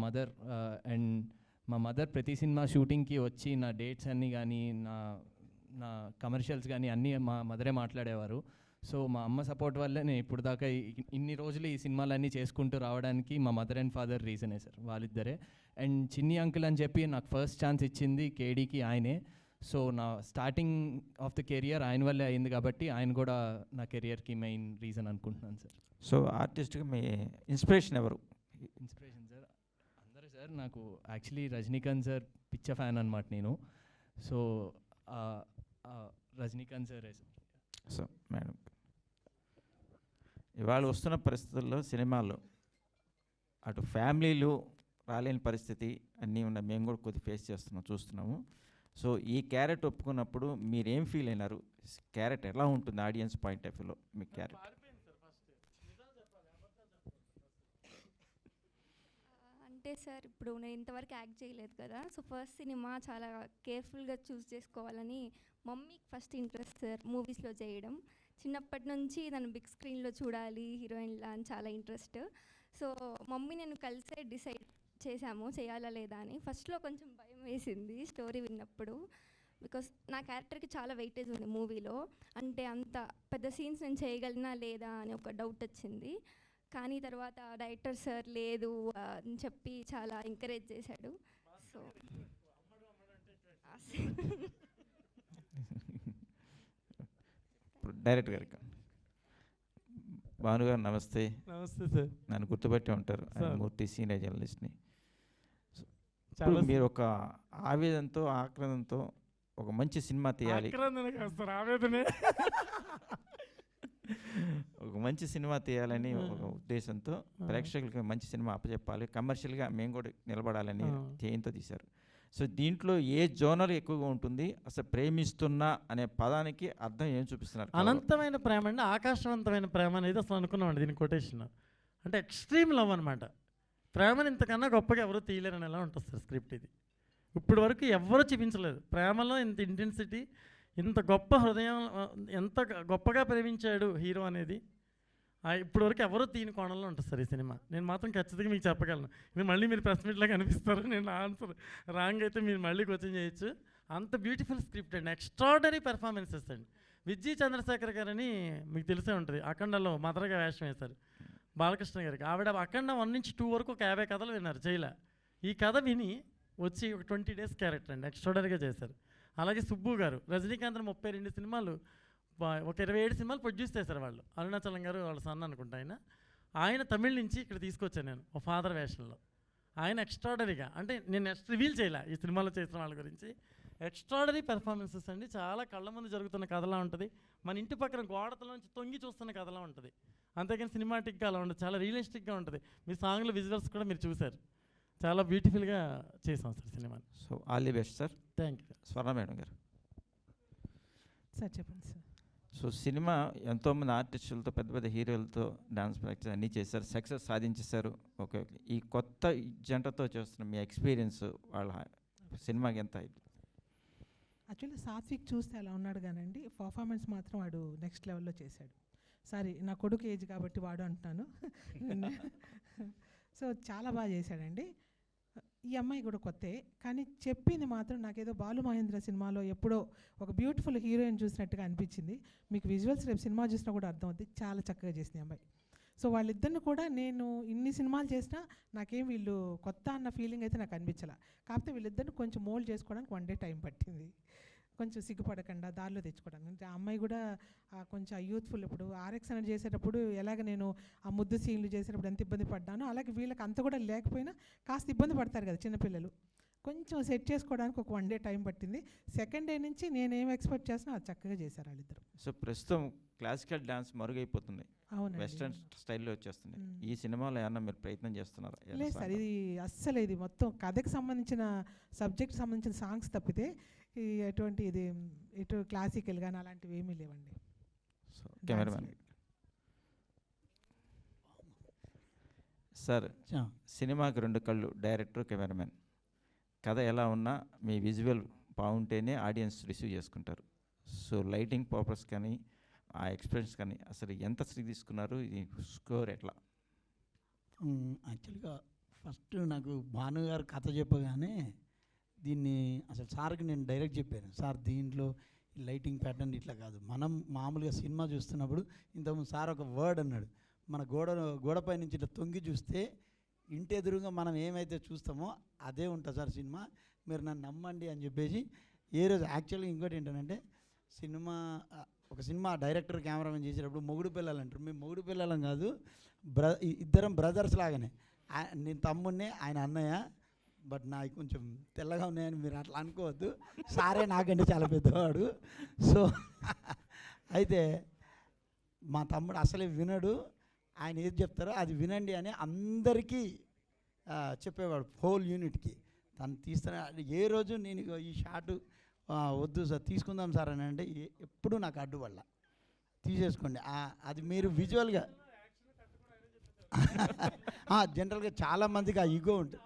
మదర్ ప్రతి సినిమా షూటింగ్కి వచ్చి నా డేట్స్ అన్నీ కానీ నా కమర్షియల్స్ కానీ అన్నీ మా మదరే మాట్లాడేవారు. సో మా అమ్మ సపోర్ట్ వల్లే నేను ఇప్పుడు దాకా ఇన్ని రోజులు ఈ సినిమాలన్నీ చేసుకుంటూ రావడానికి మా మదర్ అండ్ ఫాదర్ రీజనే సార్, వాళ్ళిద్దరే. అండ్ చిన్ని అంకుల్ అని చెప్పి నాకు ఫస్ట్ ఛాన్స్ ఇచ్చింది కేడీకి ఆయనే. సో నా స్టార్టింగ్ ఆఫ్ ద కెరియర్ ఆయన వల్లే అయింది కాబట్టి ఆయన కూడా నా కెరియర్కి మెయిన్ రీజన్ అనుకుంటున్నాను సార్. సో ఆర్టిస్ట్గా మీ ఇన్స్పిరేషన్ ఎవరు? ఇన్స్పిరేషన్ సార్ అందరూ సార్. నాకు యాక్చువల్లీ రజనీకాంత్ సార్ పిచ్చ ఫ్యాన్ అనమాట నేను. So Rajinikanth sir. So madam, ఇవాళ వస్తున్న పరిస్థితుల్లో సినిమాల్లో అటు ఫ్యామిలీలు రాలేని పరిస్థితి అన్నీ ఉన్నాయి, మేము కూడా కొద్ది ఫేస్ చూస్తున్నాము. సో ఈ క్యారెట్ ఒప్పుకున్నప్పుడు మీరేం ఫీల్ అయినారు? క్యారెట్ ఎలా ఉంటుంది ఆడియన్స్ పాయింట్ ఆఫ్ వ్యూలో మీ క్యారెట్? అంటే సార్ ఇప్పుడు నేను ఇంతవరకు యాక్ట్ చేయలేదు కదా, సో ఫస్ట్ సినిమా చాలా కేర్ఫుల్గా చూస్ చేసుకోవాలని మమ్మీకి ఫస్ట్ ఇంట్రెస్ట్ సార్ మూవీస్లో చేయడం. చిన్నప్పటి నుంచి నన్ను బిగ్ స్క్రీన్లో చూడాలి హీరోయిన్లా అని చాలా ఇంట్రెస్ట్. సో మమ్మీ నేను కలిసే డిసైడ్ చేశాము చేయాలా లేదా అని. ఫస్ట్లో కొంచెం భయం వేసింది స్టోరీ విన్నప్పుడు, బికాస్ నా క్యారెక్టర్కి చాలా వెయిటేజ్ ఉంది మూవీలో. అంటే అంత పెద్ద సీన్స్ నేను చేయగలనా లేదా అని ఒక డౌట్ వచ్చింది. కానీ తర్వాత డైరెక్టర్ సార్ లేదు అని చెప్పి చాలా ఎంకరేజ్ చేశాడు. సో డైరెక్టర్ గారికి భాను గారు నమస్తే. నమస్తే సార్. నన్ను గుర్తుపట్టి ఉంటారు, మూర్తి సీనియర్ జర్నలిస్ట్ని. మీరు ఒక ఆవేదనతో ఆక్రందంతో ఒక మంచి సినిమా తీయాలి, ఒక మంచి సినిమా తీయాలని ఒక ఉద్దేశంతో ప్రేక్షకులకి మంచి సినిమా అప్పచెప్పాలి, కమర్షియల్గా మేము కూడా నిలబడాలని ధ్యేయంతో తీశారు. సో దీంట్లో ఏ జోనర్ ఎక్కువగా ఉంటుంది? అసలు ప్రేమిస్తున్నా అనే పదానికి అర్థం ఏం చూపిస్తున్నారు? అనంతమైన ప్రేమ అండి, ఆకాశవంతమైన ప్రేమ అనేది అసలు అనుకున్నామండి దీని కొటేషన్. అంటే ఎక్స్ట్రీమ్ లవ్ అనమాట. ప్రేమను ఇంతకన్నా గొప్పగా ఎవరు తీయలేరని ఎలా ఉంటుంది సార్ స్క్రిప్ట్ ఇది. ఇప్పుడు వరకు ఎవరు చూపించలేదు ప్రేమలో ఇంత ఇంటెన్సిటీ, ఇంత గొప్ప హృదయం, ఎంత గొప్పగా ప్రేమించాడు హీరో అనేది ఇప్పుడు వరకు ఎవరో తీని కోణంలో ఉంటుంది సార్ ఈ సినిమా. నేను మాత్రం ఖచ్చితంగా మీకు చెప్పగలను. ఇది మళ్ళీ మీరు ప్రెస్ మీట్లో కనిపిస్తారు, నేను ఆన్సర్ రాంగ్ అయితే మీరు మళ్ళీ క్వశ్చన్ చేయొచ్చు. అంత బ్యూటిఫుల్ స్క్రిప్ట్ అండి, ఎక్స్ట్రాడనరీ పెర్ఫార్మెన్సెస్ అండి. విజయ్ చంద్రశేఖర్ గారని మీకు తెలిసే ఉంటుంది, అఖండలో మదర్గా వేషం వేశారు బాలకృష్ణ గారికి. ఆవిడ అఖండ 1 నుంచి 2 వరకు ఒక 50 కథలు విన్నారు జైలా. ఈ కథ విని వచ్చి ఒక 20 days క్యారెక్టర్ అండి, ఎక్స్ట్రాడనరీగా చేశారు. అలాగే సుబ్బు గారు రజనీకాంత్ 32 సినిమాలు, ఒక 27 సినిమాలు ప్రొడ్యూస్ చేశారు వాళ్ళు. అరుణాచలం గారు వాళ్ళ సన్న అనుకుంటా ఆయన తమిళ నుంచి ఇక్కడ తీసుకొచ్చాను నేను ఒక ఫాదర్ వేషంలో. ఆయన ఎక్స్ట్రాడనరీగా, అంటే నేను నెక్స్ట్ రివీల్ చేయలే ఈ సినిమాలో చేసిన వాళ్ళ గురించి. ఎక్స్ట్రాడనరీ పెర్ఫార్మెన్సెస్ అండి, చాలా కళ్ళ ముందు జరుగుతున్న కథలా ఉంటుంది, మన ఇంటి పక్కన గోడతలోంచి తొంగి చూస్తున్న కథలా ఉంటుంది. అంతేకాని సినిమాటిక్గా అలా ఉండదు, చాలా రియలిస్టిక్గా ఉంటుంది. మీ సాంగ్లో విజువల్స్ కూడా మీరు చూశారు, చాలా బ్యూటిఫుల్గా చేసాం సార్ సినిమాని. So all the best sir. Thank you. Swarna madam గారు సార్ చెప్పండి సార్. సో సినిమా ఎంతోమంది ఆర్టిస్టులతో పెద్ద పెద్ద హీరోలతో డాన్స్ ప్రాక్టీస్ అన్నీ చేశారు, సక్సెస్ సాధించేశారు. ఓకే, ఈ కొత్త జంటతో చేస్తున్న మీ ఎక్స్పీరియన్స్ వాళ్ళ సినిమాకి ఎంత? యాక్చువల్లీ సాత్విక్ చూస్తే అలా ఉన్నాడు కానండి, పర్ఫార్మెన్స్ మాత్రం వాడు నెక్స్ట్ లెవెల్లో చేశాడు. సారీ, నా కొడుకు ఏజ్ కాబట్టి వాడు అంటున్నాను. సో చాలా బాగా చేశాడండి. ఈ అమ్మాయి కూడా కొత్తే, కానీ చెప్పింది మాత్రం నాకేదో బాలు మహేంద్ర సినిమాలో ఎప్పుడో ఒక బ్యూటిఫుల్ హీరోయిన్ చూసినట్టుగా అనిపించింది. మీకు విజువల్స్ రేపు సినిమా చూసినా కూడా అర్థం అవుతుంది, చాలా చక్కగా చేసింది అమ్మాయి. సో వాళ్ళిద్దరిని కూడా నేను ఇన్ని సినిమాలు చేసినా నాకేం వీళ్ళు కొత్త అన్న ఫీలింగ్ అయితే నాకు అనిపించాల. కాకపోతే వీళ్ళిద్దరిని కొంచెం మోల్డ్ చేసుకోవడానికి 1 డే టైం పట్టింది, కొంచెం సిగ్గుపడకుండా దారిలో తెచ్చుకోవడానికి. అంటే ఆ అమ్మాయి కూడా కొంచెం యూత్ఫుల్. ఇప్పుడు ఆర్ఎక్స్ అనేది చేసేటప్పుడు ఎలాగ నేను ఆ ముద్దు సీన్లు చేసేటప్పుడు ఎంత ఇబ్బంది పడ్డానో, అలాగే వీళ్ళకి అంత కూడా లేకపోయినా కాస్త ఇబ్బంది పడతారు కదా చిన్నపిల్లలు, కొంచెం సెట్ చేసుకోవడానికి ఒక 1 డే టైం పట్టింది. సెకండ్ డే నుంచి నేనేం ఎక్స్పెక్ట్ చేసినా అది చక్కగా చేశారు వాళ్ళిద్దరు. సో ప్రస్తుతం క్లాసికల్ డ్యాన్స్ మరుగైపోతుంది, అవునండి. వెస్ట్రన్ స్టైల్లో వచ్చేస్తుంది. ఈ సినిమాలో ఏమన్నా మీరు ప్రయత్నం చేస్తున్నారా? లేదు సార్, ఇది అస్సలు ఇది మొత్తం కథకి సంబంధించిన సబ్జెక్ట్ సంబంధించిన సాంగ్స్ తప్పితే ఎటువంటి ఇది ఇటు క్లాసికల్ కానీ అలాంటివి ఏమీ లేవండి. సో కెమెరామెన్ సార్, సినిమాకి 2 కళ్ళు, డైరెక్టర్, కెమెరామెన్. కథ ఎలా ఉన్నా మీ విజువల్ బాగుంటేనే ఆడియన్స్ రిసీవ్ చేసుకుంటారు. సో లైటింగ్ పర్పస్ కానీ ఆ ఎక్స్పీరియన్స్ కానీ అసలు ఎంత శ్రీ తీసుకున్నారు, ఈ స్కోర్ ఎట్లా? యాక్చువల్గా ఫస్ట్ నాకు భాను గారు కథ చెప్పగానే దీన్ని అసలు సార్కి నేను డైరెక్ట్ చెప్పాను, సార్ దీంట్లో లైటింగ్ ప్యాటర్న్ ఇట్లా కాదు, మనం మామూలుగా సినిమా చూస్తున్నప్పుడు ఇంతకుముందు సార్ ఒక వర్డ్ అన్నాడు, మన గోడపై నుంచి ఇట్లా తొంగి చూస్తే ఇంటి ఎదురుగా మనం ఏమైతే చూస్తామో అదే ఉంటుంది సార్ సినిమా, మీరు నన్ను నమ్మండి అని చెప్పేసి ఏ రోజు. యాక్చువల్గా ఇంకోటి ఏంటంటే ఒక సినిమా డైరెక్టర్ కెమెరామెన్ చేసేటప్పుడు మొగుడు పిల్లలు అంటారు, మేము మొగుడు పిల్లలం కాదు, ఇద్దరం బ్రదర్స్ లాగానే. నేను తమ్ముడిని, ఆయన అన్నయ్య, బట్ నాకు కొంచెం తెల్లగా ఉన్నాయని మీరు అట్లా అనుకోవద్దు, సారే నాకంటే చాలా పెద్దవాడు. సో అయితే మా తమ్ముడు అసలే వినడు, ఆయన ఏది చెప్తారో అది వినండి అని అందరికీ చెప్పేవాడు, హోల్ యూనిట్కి. తను తీస్తాను ఏ రోజు నేను ఈ షాటు వద్దు సార్ తీసుకుందాం సార్ అని అంటే ఎప్పుడు నాకు అడ్డు వల్ల తీసేసుకోండి, అది మీరు విజువల్గా జనరల్గా చాలామందికి ఆ ఈగో ఉంటుంది,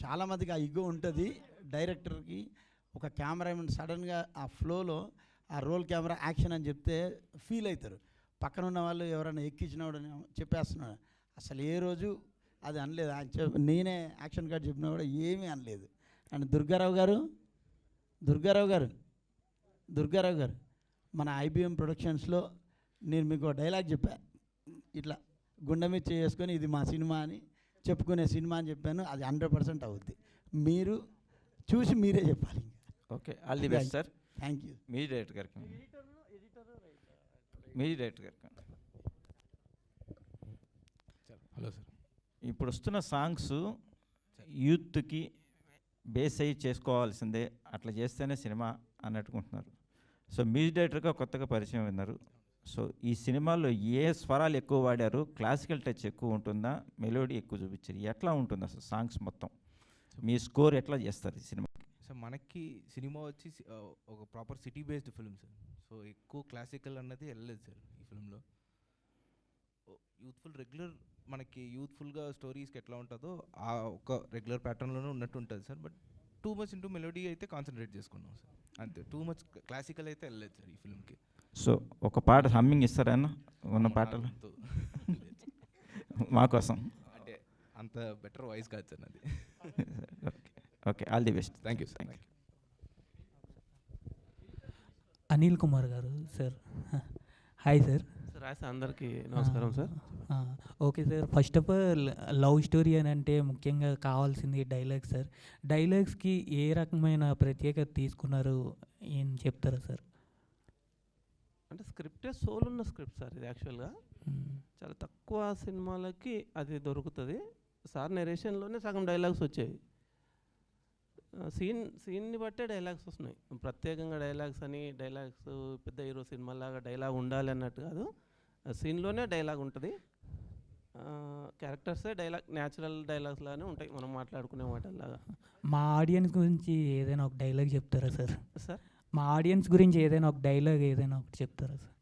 చాలామందికి ఆ ఈగో ఉంటుంది డైరెక్టర్కి. ఒక కెమెరామెన్ సడన్గా ఆ ఫ్లోలో ఆ రోల్ కెమెరా యాక్షన్ అని చెప్తే ఫీల్ అవుతారు, పక్కన ఉన్న వాళ్ళు ఎవరైనా ఎక్కించినాడు చెప్పేస్తున్నాడు. అసలు ఏ రోజు అది అనలేదు, ఆయన నేనే యాక్షన్ కార్డ్ చెప్పినా కూడా ఏమీ అనలేదు. అండ్ దుర్గారావు గారు మన IBM ప్రొడక్షన్స్లో నేను మీకు డైలాగ్ చెప్పా, ఇట్లా గుండె మీద చేసుకొని ఇది మా సినిమా అని చెప్పుకునే సినిమా అని చెప్పాను, అది 100% అవుద్ది, మీరు చూసి మీరే చెప్పాలి. Okay, all the best sir. Thank you. Me director గారికి హలో సార్. ఇప్పుడు వస్తున్న సాంగ్స్ యూత్కి బేస్ అయ్యి చేసుకోవాల్సిందే, అట్లా చేస్తేనే సినిమా అన్నట్టుకుంటున్నారు. సో మ్యూజిక్ డైరెక్టర్గా కొత్తగా పరిచయం విన్నారు. సో ఈ సినిమాలో ఏ స్వరాలు ఎక్కువ వాడారు, క్లాసికల్ టచ్ ఎక్కువ ఉంటుందా, మెలోడీ ఎక్కువ చూపించారు, ఎట్లా ఉంటుంది అసలు సాంగ్స్ మొత్తం, మీ స్కోర్ ఎట్లా చేస్తారు ఈ సినిమా? సో మనకి సినిమా వచ్చి ఒక proper city based film sir. So ఎక్కువ క్లాసికల్ అన్నది వెళ్ళలేదు సార్ ఈ ఫిల్మ్లో. యూత్ఫుల్ రెగ్యులర్ మనకి యూత్ఫుల్గా స్టోరీస్కి ఎట్లా ఉంటుందో ఆ ఒక రెగ్యులర్ ప్యాటర్న్లోనే ఉన్నట్టు ఉంటుంది sir. But too much into melody అయితే కాన్సన్ట్రేట్ చేసుకున్నాం సార్, అంతే. టూ మచ్ క్లాసికల్ అయితే వెళ్ళలేదు సార్ ఈ ఫిల్మ్కి. సో ఒక పాట హమ్మింగ్ ఇస్తారన్న ఉన్న పాటలు మా కోసం? అంటే అంత బెటర్ వాయిస్ కాదు సార్ అది. Okay, all the best. Thank you sir. Anil Kumar గారు సార్. Hi sir. అందరికీ నమస్కారం sir. Okay sir, first of all love story అని అంటే ముఖ్యంగా కావాల్సింది డైలాగ్స్ సార్. డైలాగ్స్కి ఏ రకమైన ప్రత్యేకత తీసుకున్నారు ఏం చెప్తారా సార్? అంటే స్క్రిప్టే సోల్ ఉన్న స్క్రిప్ట్ సార్ ఇది. యాక్చువల్గా చాలా తక్కువ సినిమాలకి అది దొరుకుతుంది. సార్ నెరేషన్లోనే సగం డైలాగ్స్ వచ్చాయి. సీన్ని బట్టే డైలాగ్స్ వస్తున్నాయి. ప్రత్యేకంగా డైలాగ్స్ అని డైలాగ్స్ పెద్ద హీరో సినిమాలాగా డైలాగ్ ఉండాలి అన్నట్టు కాదు, సీన్లోనే డైలాగ్ ఉంటుంది. క్యారెక్టర్సే డైలాగ్, న్యాచురల్ డైలాగ్స్ లాగానే ఉంటాయి మనం మాట్లాడుకునే మాటల్లాగా. మా ఆడియన్స్ గురించి ఏదైనా ఒక డైలాగ్ చెప్తారా సార్? సార్ మా ఆడియన్స్ గురించి ఏదైనా ఒక డైలాగ్ ఏదైనా ఒకటి చెప్తారా sir?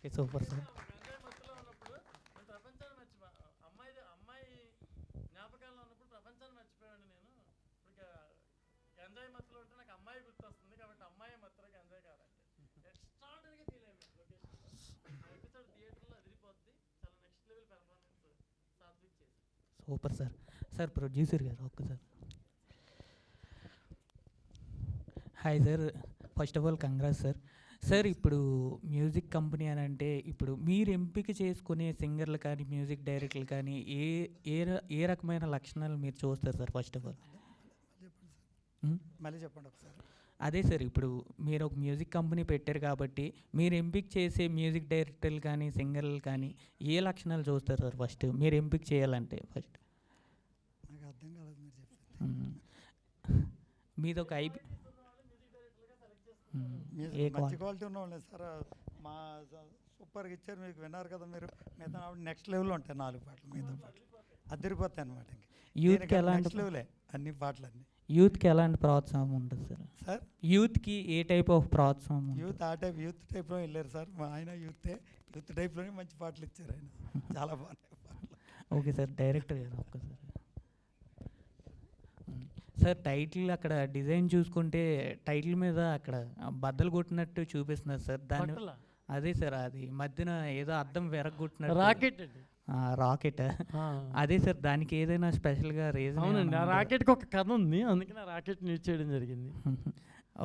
Okay super sir. Super sir. Sir producer గారు ఒక్కసారి. Hi sir, first of all congrats sir. Sir ఇప్పుడు మ్యూజిక్ కంపెనీ అని అంటే ఇప్పుడు మీరు ఎంపిక చేసుకునే సింగర్లు కానీ మ్యూజిక్ డైరెక్టర్లు కానీ ఏ రకమైన లక్షణాలు మీరు చూస్తారు సార్ ఫస్ట్ ఆఫ్ ఆల్? మళ్ళీ చెప్పండి ఒకసారి. అదే సార్, ఇప్పుడు మీరు ఒక మ్యూజిక్ కంపెనీ పెట్టారు కాబట్టి మీరు ఎంపిక చేసే మ్యూజిక్ డైరెక్టర్లు కానీ సింగర్లు కానీ ఏ లక్షణాలు చూస్తారు సార్ ఫస్ట్ మీరు ఎంపిక చేయాలంటే? ఫస్ట్ నాకు అర్థం కాలేదు మీరు చెప్పింది. మీది ఒక ఐబీ మంచి క్వాలిటీ ఉన్న వాళ్ళే సార్. మా సూపర్గా ఇచ్చారు, మీకు విన్నారు కదా మీరు. మిగతా నెక్స్ట్ లెవెల్లో ఉంటాయి 4 పాటలు, మిగతా పాటలు అదిరిపోతాయి అనమాట. యూత్కి ఎలాంటి లెవెలే అన్ని పాటలు అన్నీ. యూత్కి ఎలాంటి ప్రోత్సాహం ఉంటుంది సార్? సార్ యూత్కి ఏ టైప్ ఆఫ్ ప్రోత్సాహం? యూత్ యూత్ టైప్లో వెళ్ళారు సార్. మా ఆయన యూత్ టైప్లోనే మంచి పాటలు ఇచ్చారు ఆయన. చాలా బాగున్నాయి పాటలు. ఓకే సార్, డైరెక్టర్ గారు ఒక్కసారి. సార్ టైటిల్ అక్కడ డిజైన్ చూసుకుంటే టైటిల్ మీద అక్కడ బద్దలు కొట్టినట్టు చూపిస్తున్నారు సార్. దాని అదే సార్, అది మధ్యన ఏదో అర్థం వెరగొట్టినట్టు. రాకెట్ రాకెట్ అదే సార్, దానికి ఏదైనా స్పెషల్గా రీజన్? అవునండి, ఆ రాకెట్కి ఒక కథ ఉంది, అందుకని ఆ రాకెట్ని యూజ్ చేయడం జరిగింది.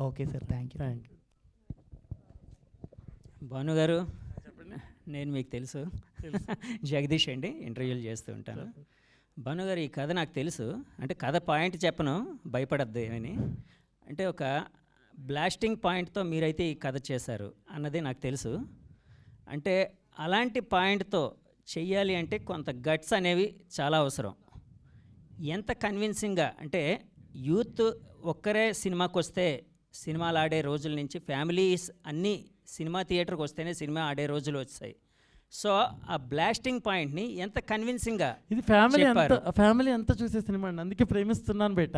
Okay sir, thank you. Bhanu గారు, నేను మీకు తెలుసు, జగదీష్ అండి, ఇంటర్వ్యూలు చేస్తూ ఉంటాను. భాను గారు, ఈ కథ నాకు తెలుసు. అంటే కథ పాయింట్ చెప్పను, భయపడద్దు ఏమని. అంటే ఒక బ్లాస్టింగ్ పాయింట్తో మీరైతే ఈ కథ చేశారు అన్నది నాకు తెలుసు. అంటే అలాంటి పాయింట్తో చెయ్యాలి అంటే కొంత గట్స్ అనేవి చాలా అవసరం. ఎంత కన్విన్సింగ్గా అంటే యూత్ ఒక్కరే సినిమాకి వస్తే సినిమాలు ఆడే రోజుల నుంచి ఫ్యామిలీస్ అన్నీ సినిమా థియేటర్కి వస్తేనే సినిమా ఆడే రోజులు వచ్చాయి. సో ఆ బ్లాస్టింగ్ పాయింట్ని ఎంత కన్విన్సింగ్గా ఇది ఫ్యామిలీ అంతా చూసే సినిమా అండి, అందుకే ప్రేమిస్తున్నాను బేట.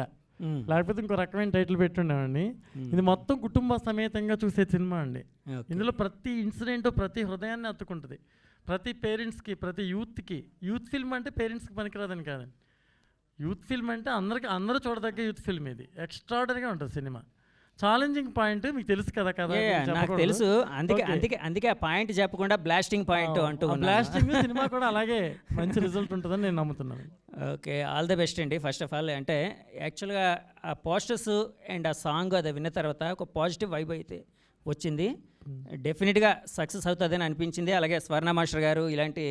లేకపోతే ఇంకో రకమైన టైటిల్ పెట్టుండేవండి. ఇది మొత్తం కుటుంబ సమేతంగా చూసే సినిమా అండి. ఇందులో ప్రతి ఇన్సిడెంట్ ప్రతి హృదయాన్ని అత్తుకుంటుంది. ప్రతి పేరెంట్స్కి, ప్రతి యూత్కి. యూత్ ఫిల్మ్ అంటే పేరెంట్స్కి పనికిరాదని కాదండి. యూత్ ఫిల్మ్ అంటే అందరూ చూడదగ్గ యూత్ ఫిల్మ్. ఇది ఎక్స్ట్రాడనరీగా ఉంటుంది సినిమా. ఛాలెంజింగ్ పాయింట్ మీకు తెలుసు కదా. నాకు తెలుసు, అందుకే ఆ పాయింట్ చెప్పకుండా బ్లాస్టింగ్ పాయింట్ అంటూ బ్లాస్టింగ్ సినిమా కూడా అలాగే మంచి రిజల్ట్ ఉంటుందని నేను నమ్ముతున్నాను. ఓకే, ఆల్ ద బెస్ట్ అండి. ఫస్ట్ ఆఫ్ ఆల్ అంటే యాక్చువల్గా ఆ పోస్టర్స్ అండ్ ఆ సాంగ్ అది విన్న తర్వాత ఒక పాజిటివ్ వైబ్ అయితే వచ్చింది. డెఫినెట్గా సక్సెస్ అవుతుందని అనిపించింది. అలాగే స్వర్ణ మాస్టర్ గారు, ఇలాంటి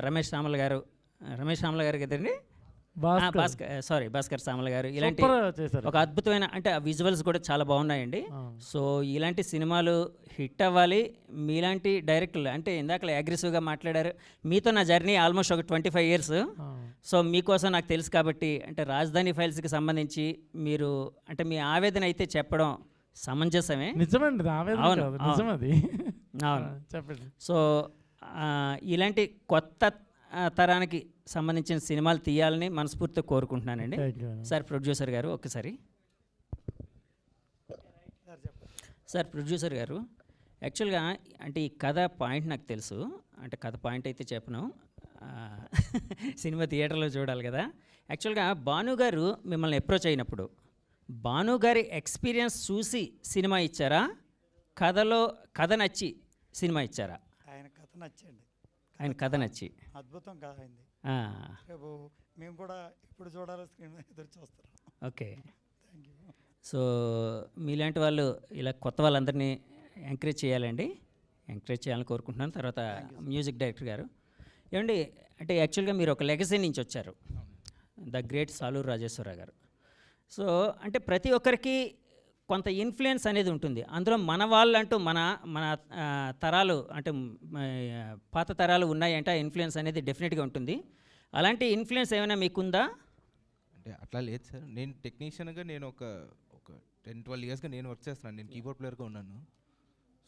రమేష్ సామల గారు కదండి, భాస్కర్ సామల గారు, ఇలాంటి ఒక అద్భుతమైన అంటే ఆ విజువల్స్ కూడా చాలా బాగున్నాయండి. సో ఇలాంటి సినిమాలు హిట్ అవ్వాలి. మీలాంటి డైరెక్టర్లు అంటే ఇందాక అగ్రెసివ్గా మాట్లాడారు. మీతో నా జర్నీ ఆల్మోస్ట్ ఒక 25 years. సో మీకోసం నాకు తెలుసు కాబట్టి అంటే రాజధాని ఫైల్స్కి సంబంధించి మీరు అంటే మీ ఆవేదన అయితే చెప్పడం సమంజసమే. నిజమండి, అవును. చెప్పండి. సో ఇలాంటి కొత్త తరానికి సంబంధించిన సినిమాలు తీయాలని మనస్ఫూర్తిగా కోరుకుంటున్నానండి. సార్ ప్రొడ్యూసర్ గారు ఒక్కసారి. సార్ ప్రొడ్యూసర్ గారు, యాక్చువల్గా అంటే ఈ కథ పాయింట్ నాకు తెలుసు. అంటే కథ పాయింట్ అయితే చెప్పను, సినిమా థియేటర్లో చూడాలి కదా. యాక్చువల్గా భాను గారు మిమ్మల్ని అప్రోచ్ అయినప్పుడు భాను గారి ఎక్స్పీరియన్స్ చూసి సినిమా ఇచ్చారా, కథ నచ్చి సినిమా ఇచ్చారా? ఆయన కథ నచ్చి అద్భుతం కథ అయింది. రేపు మేము కూడా ఇప్పుడు చూడాలి, స్క్రీన్ మీద ఎదురు చూస్తాం. ఓకే, సో మీలాంటి వాళ్ళు ఇలా కొత్త వాళ్ళందరినీ ఎంకరేజ్ చేయాలండి, ఎంకరేజ్ చేయాలని కోరుకుంటున్నాను. తర్వాత మ్యూజిక్ డైరెక్టర్ గారు ఏమండి, అంటే యాక్చువల్గా మీరు ఒక లెగసీ నుంచి వచ్చారు, ద గ్రేట్ సాలూరు రాజేశ్వరరావు గారు. సో అంటే ప్రతి ఒక్కరికి కొంత ఇన్ఫ్లుయెన్స్ అనేది ఉంటుంది. అందులో మన వాళ్ళు అంటూ మన తరాలు అంటే పాత తరాలు ఉన్నాయంటే ఆ ఇన్ఫ్లుయెన్స్ అనేది డెఫినెట్గా ఉంటుంది. అలాంటి ఇన్ఫ్లుయెన్స్ ఏమైనా మీకుందా? అంటే అట్లా లేదు సార్. నేను టెక్నీషియన్గా నేను ఒక 10-12 yearsగా నేను వర్క్ చేస్తున్నాను. నేను కీబోర్డ్ ప్లేయర్గా ఉన్నాను.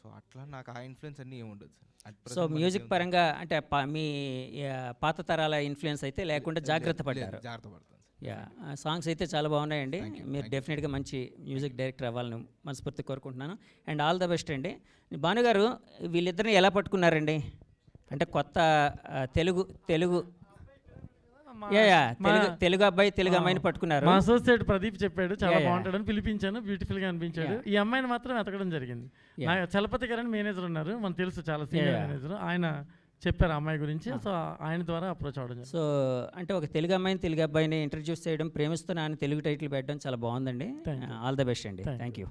సో అట్లా నాకు ఆ ఇన్ఫ్లుయెన్స్ అన్నీ ఏమి ఉండదు సార్. సో మ్యూజిక్ పరంగా అంటే మీ పాత తరాల ఇన్ఫ్లుయెన్స్ అయితే లేకుండా జాగ్రత్త పడ్డారు. యా సాంగ్స్ అయితే చాలా బాగున్నాయండి. మీరు డెఫినెట్గా మంచి మ్యూజిక్ డైరెక్టర్ అవ్వాలని మనస్ఫూర్తి కోరుకుంటున్నాను. అండ్ ఆల్ ద బెస్ట్ అండి. భానుగారు వీళ్ళిద్దరిని ఎలా పట్టుకున్నారండి? అంటే కొత్త తెలుగు తెలుగు అబ్బాయి తెలుగు అమ్మాయిని పట్టుకున్నారు. మా అసోసియేట్ ప్రదీప్ చెప్పాడు చాలా బాగుంటాడని, పిలిపించాను, బ్యూటిఫుల్గా అనిపించాడు. ఈ అమ్మాయిని మాత్రం వెతకడం జరిగింది. చలపతి గారు అని మేనేజర్ ఉన్నారు, మనకు తెలుసు, చాలా సీనియర్ మేనేజర్. ఆయన చెప్పారు అమ్మాయి గురించి, సో ఆయన ద్వారా అప్రోచ్ అవ్వడం. సో అంటే ఒక తెలుగు అమ్మాయిని తెలుగు అబ్బాయిని ఇంట్రడ్యూస్ చేయడం, ప్రేమిస్తూ నాన్న తెలుగు టైటిల్ పెట్టడం చాలా బాగుందండి. ఆల్ ద బెస్ట్ అండి. Thank you.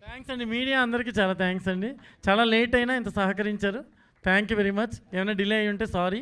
థ్యాంక్స్ అండి. మీడియా అందరికీ చాలా థ్యాంక్స్ అండి. చాలా లేట్ అయినా ఇంత సహకరించారు. Thank you very much. ఏమైనా డిలే అయ్యి ఉంటే సారీ.